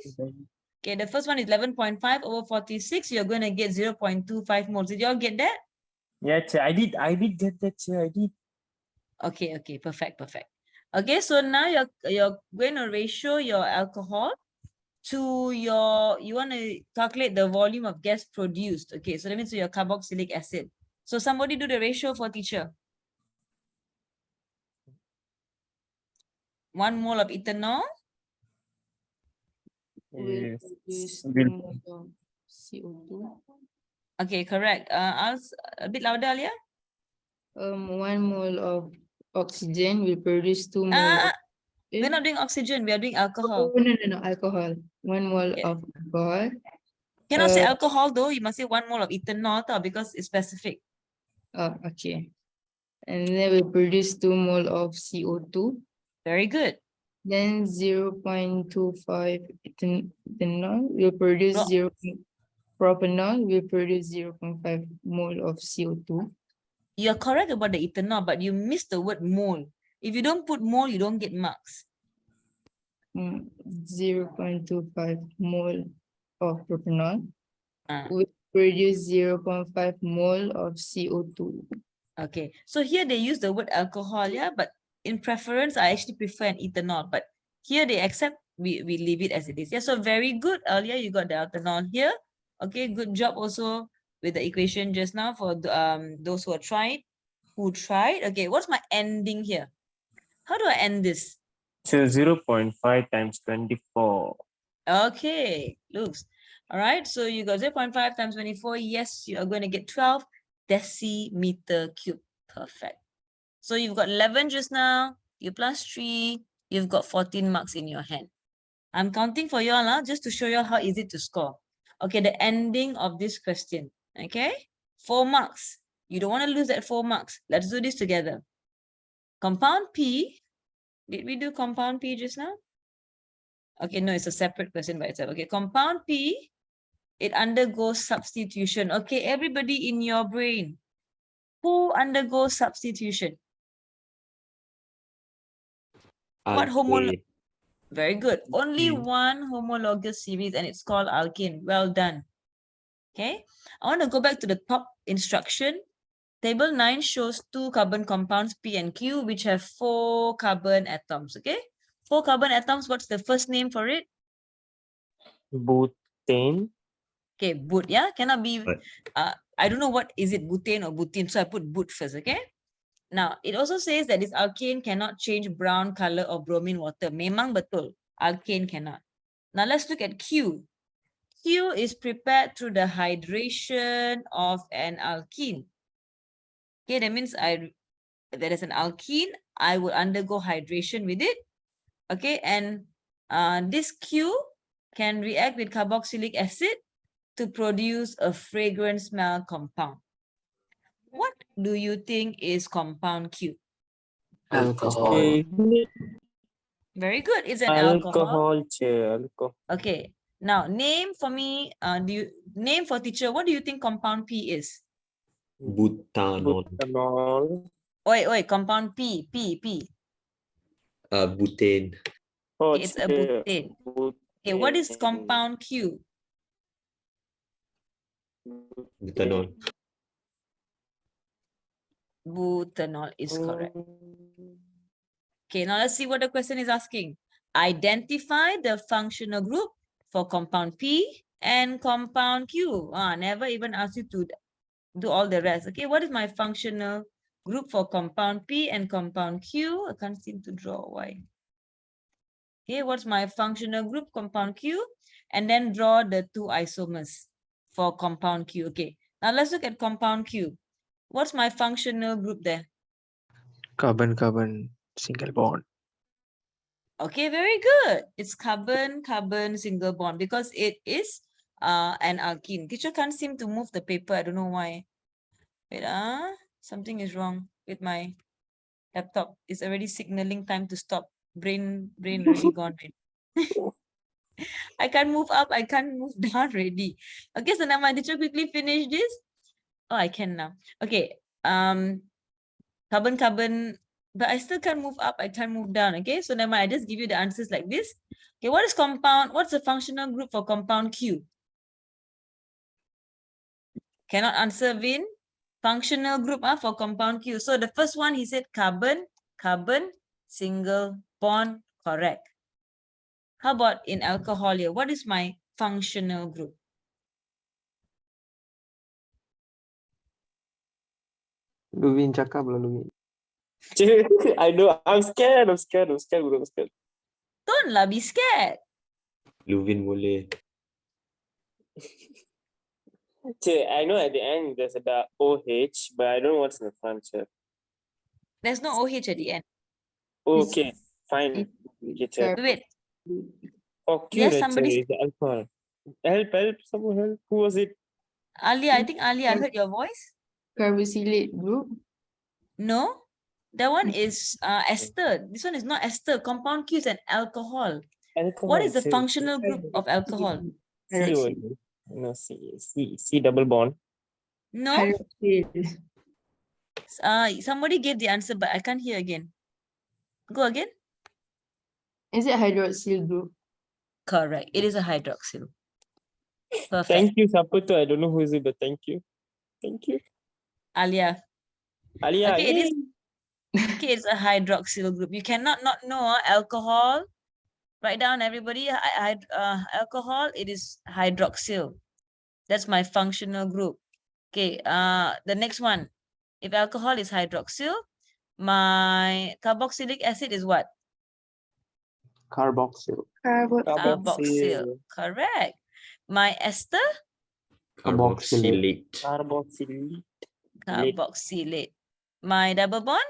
Okay, the first one is 11.5 over 46. You're going to get 0.25 moles. Did you all get that? Yeah, Teacher, I did get that, Teacher. I did. Okay, perfect. Okay, so now you're going to ratio your alcohol to you want to calculate the volume of gas produced. Okay, so that means your carboxylic acid. So somebody do the ratio for teacher. 1 mole of ethanol. Will Yes. produce Will- 2 moles of CO2. Okay, correct. Ask a bit louder, Alia. 1 mole of oxygen will produce 2 mole of We're not doing oxygen, we are doing alcohol. Oh, no, alcohol. 1 mole Yeah. of alcohol. Cannot say alcohol though, you must say 1 mole of ethanol because it's specific. Oh, okay. And then we produce 2 mole of CO2. Very good. Then 0.25 ethanol will produce Pro- 0. Propanol will produce 0.5 mole of CO2. You're correct about the ethanol, but you missed the word mole. If you don't put mole, you don't get marks. 0.25 mole of propanol Ah. will produce 0.5 mole of CO2. Okay, so here they use the word alcohol, yeah, but in preference, I actually prefer an ethanol, but here they accept, we leave it as it is. Yeah, so very good. Earlier you got the ethanol here. Okay, good job also with the equation just now for those who tried. Okay, what's my ending here? How do I end this? So 0.5 times 24. Okay, looks. All right, so you got 0.5 times 24. Yes, you are going to get 12 decimeter cube. Perfect. So you've got 11 just now, you plus 3, you've got 14 marks in your hand. I'm counting for you all just to show you how easy to score. Okay, the ending of this question. Okay, 4 marks. You don't want to lose that 4 marks. Let's do this together. Compound P. Did we do compound P just now? Okay, no, it's a separate question by itself. Okay, compound P, it undergoes substitution. Okay, everybody in your brain, Who undergoes substitution? What Alkane. Very good. Only Alkane. one homologous series and it's called alkane. Well done. Okay. I want to go back to the top instruction. Table 9 shows 2 carbon compounds P and Q which have 4 carbon atoms. Okay. 4 carbon atoms. What's the first name for it? Butane. Okay, but yeah, cannot be. Right. I don't know what is it, butane or butene, so I put but first. Okay. Now it also says that this alkane cannot change brown color of bromine water. Memang betul, alkane cannot. Now let's look at Q. Q is prepared through the hydration of an alkene. Okay, that means there is an alkene. I will undergo hydration with it. Okay, and this Q can react with carboxylic acid to produce a fragrant smell compound. What do you think is compound Q? Alcohol. Very good. It's an alcohol. Alcohol. Okay. Now name for me. Name for teacher? What do you think compound P is? Butanol. Butanol. Oi, compound P. Butane. Oh, Okay, it's a butane. Okay, what is compound Q? Butanol. Butanol is correct. Okay, now let's see what the question is asking. Identify the functional group for compound P and compound Q. Never even asked you to do all the rest. Okay, what is my functional group for compound P and compound Q? I can't seem to draw. Why? Okay, what's my functional group, compound Q? And then draw the 2 isomers for compound Q. Okay, now let's look at compound Q. What's my functional group there? Carbon single bond. Okay, very good. It's carbon single bond because it is an alkene. Teacher can't seem to move the paper. I don't know why. Wait, something is wrong with my laptop. It's already signaling time to stop. Brain already gone. I can't move up. I can't move down already. Okay, so now my teacher quickly finish this. Oh, I can now. Okay. Carbon, but I still can't move up. I can't move down. Okay, so now I just give you the answers like this. Okay, what is compound? What's the functional group for compound Q? Cannot answer, Vin. Functional group for compound Q. So the first one, he said carbon, single bond, correct. How about in alcohol here? What is my functional group? Luvin cakap belum Luvin? I know. I'm scared, bro. Don't lah, be scared. Luvin boleh. I know at the end there's about OH, but I don't know what's in the front. There's no OH at the end. Okay, fine. Wait. Oh, Q, Yes, right, somebody- sorry, the alcohol. Help, someone help. Who was it? Alia, I think Alia, I heard your voice. Carboxylate group. No, that one is ester. This one is not ester. Compound Q is an alcohol. What is the Alcohol, functional group of alcohol? C only. No, C double bond. No, Hydroxyl. somebody gave the answer, but I can't hear again. Go again. Is it hydroxyl group? Correct. It is a hydroxyl. Perfect. Thank you, Saputo. I don't know who is it, but thank you. Alia. Alia, Okay, it yay. is. Okay, it's a hydroxyl group. You cannot not know alcohol. Write down, everybody. Alcohol. It is hydroxyl. That's my functional group. Okay. The next one. If alcohol is hydroxyl, my carboxylic acid is what? Carboxyl. Carboxyl. Correct. My ester? Carboxylate. Carboxylate. My double bond?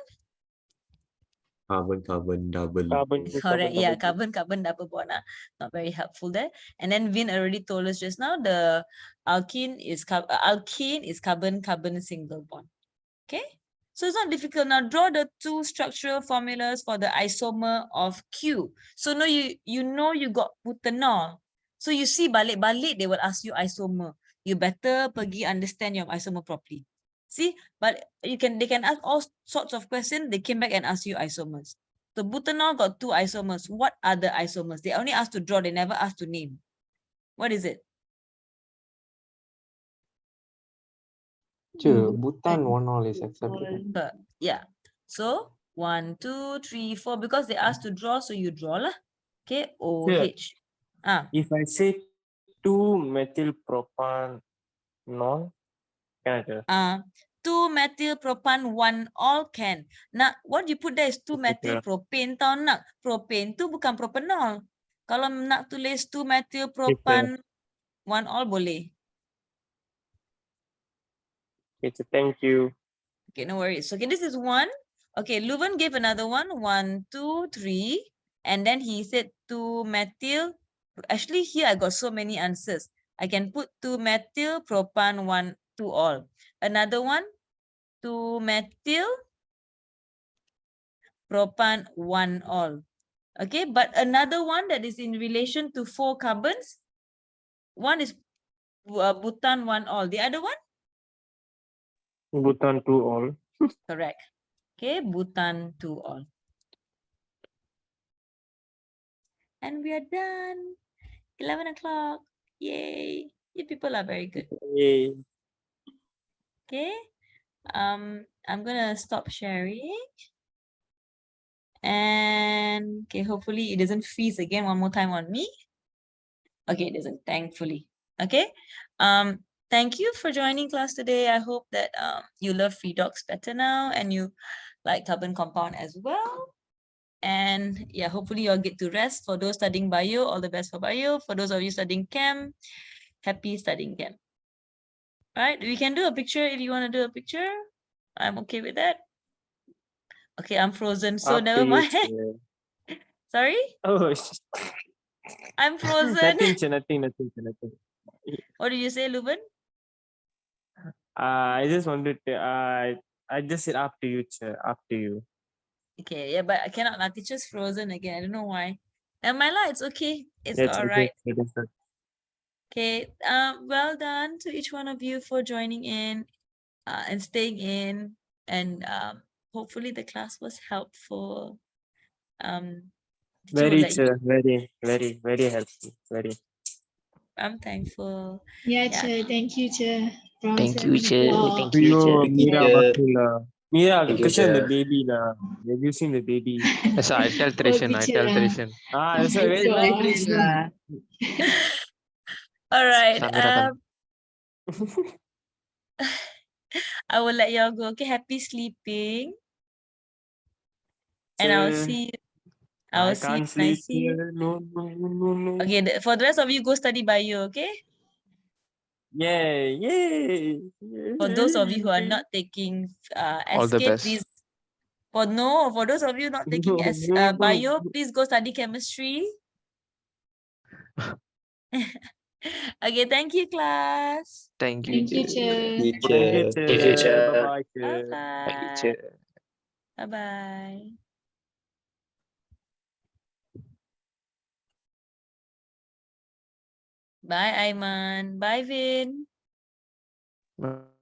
Carbon double. Correct. Yeah, carbon double bond. Not very helpful there. And then Vin already told us just now the alkene is carbon single bond. Okay. So it's not difficult. Now draw the 2 structural formulas for the isomer of Q. So now you know you got butanol. So you see balik they will ask you isomer. You better pergi understand your isomer properly. See, but they can ask all sorts of questions. They came back and asked you isomers. So butanol got 2 isomers. What are the isomers? They only asked to draw. They never asked to name. What is it? Sure, Bhutan 1-all is acceptable. Yeah. So 1, 2, 3, 4. Because they asked to draw, so you draw lah. Okay. OH. If I say 2-methylpropanol, can I? 2-methylpropan 1-all can. Nak, what you put there is 2-methylpropane tau nak. Propane tu bukan propanol. Kalau nak tulis 2-methylpropan 1-all boleh. Okay, so thank you. Okay, no worries. Okay, this is 1. Okay, Leuven gave another one. 1, 2, 3. And then he said 2-methyl. Actually, here I got so many answers. I can put 2-methylpropan 1-2-all. Another one, 2-methylpropan 1-all. Okay, but another one that is in relation to 4 carbons. One is butan 1-all. The other one? Bhutan 2-all. Correct. Okay, butan 2-all. And we are done. 11 o'clock. Yay. You people are very good. Yay. Okay. I'm gonna stop sharing. And okay, hopefully it doesn't freeze again one more time on me. Okay, it doesn't, thankfully. Okay. Thank you for joining class today. I hope that you love redox better now and you like carbon compound as well. And yeah, hopefully you'll get to rest. For those studying bio, all the best for bio. For those of you studying chem, happy studying chem. All right, we can do a picture if you want to do a picture. I'm okay with that. Okay, I'm frozen, so Up to never you, mind. Che. Sorry? Oh, I'm frozen. nothing, Che, nothing. What did you say, Leuven? I just wanted to, I just said up to you, Che, up to you. Okay, yeah, but I cannot. My teacher's frozen again. I don't know why. And my light, it's okay. It's That's all right. okay. That's okay. Okay. Well done to each one of you for joining in and staying in. And hopefully the class was helpful. Teacher will Very, let you. Che, very helpful. Very. I'm thankful. Yeah, Yeah. Che. Thank you, Che. From Thank you, 7 Che. o'clock. Thank you, Che. Yo, Mira, Che. Bakula. Mira, Thank you, kasihan the Che. baby lah. Have you seen the baby? Yes, I tell Oh, Trishan, I teacher tell lah. Trishan. That's why very God. crazy lah. All right. Samira, I will let y'all go. Okay, happy sleeping. And I'll see you. I I'll see you can't when I sleep see you. here. No. Okay, for the rest of you, go study bio, okay? Yay. For those of you who are not taking all the SK, best. please. For those of you not taking bio, please go study chemistry. Okay, thank you, class. Thank you, Thank you, Che. Che. Thank you, Che. Bye-bye, Che. Thank you, Bye-bye. Che. Bye-bye. Bye, Aiman. Bye, Vin. Bye.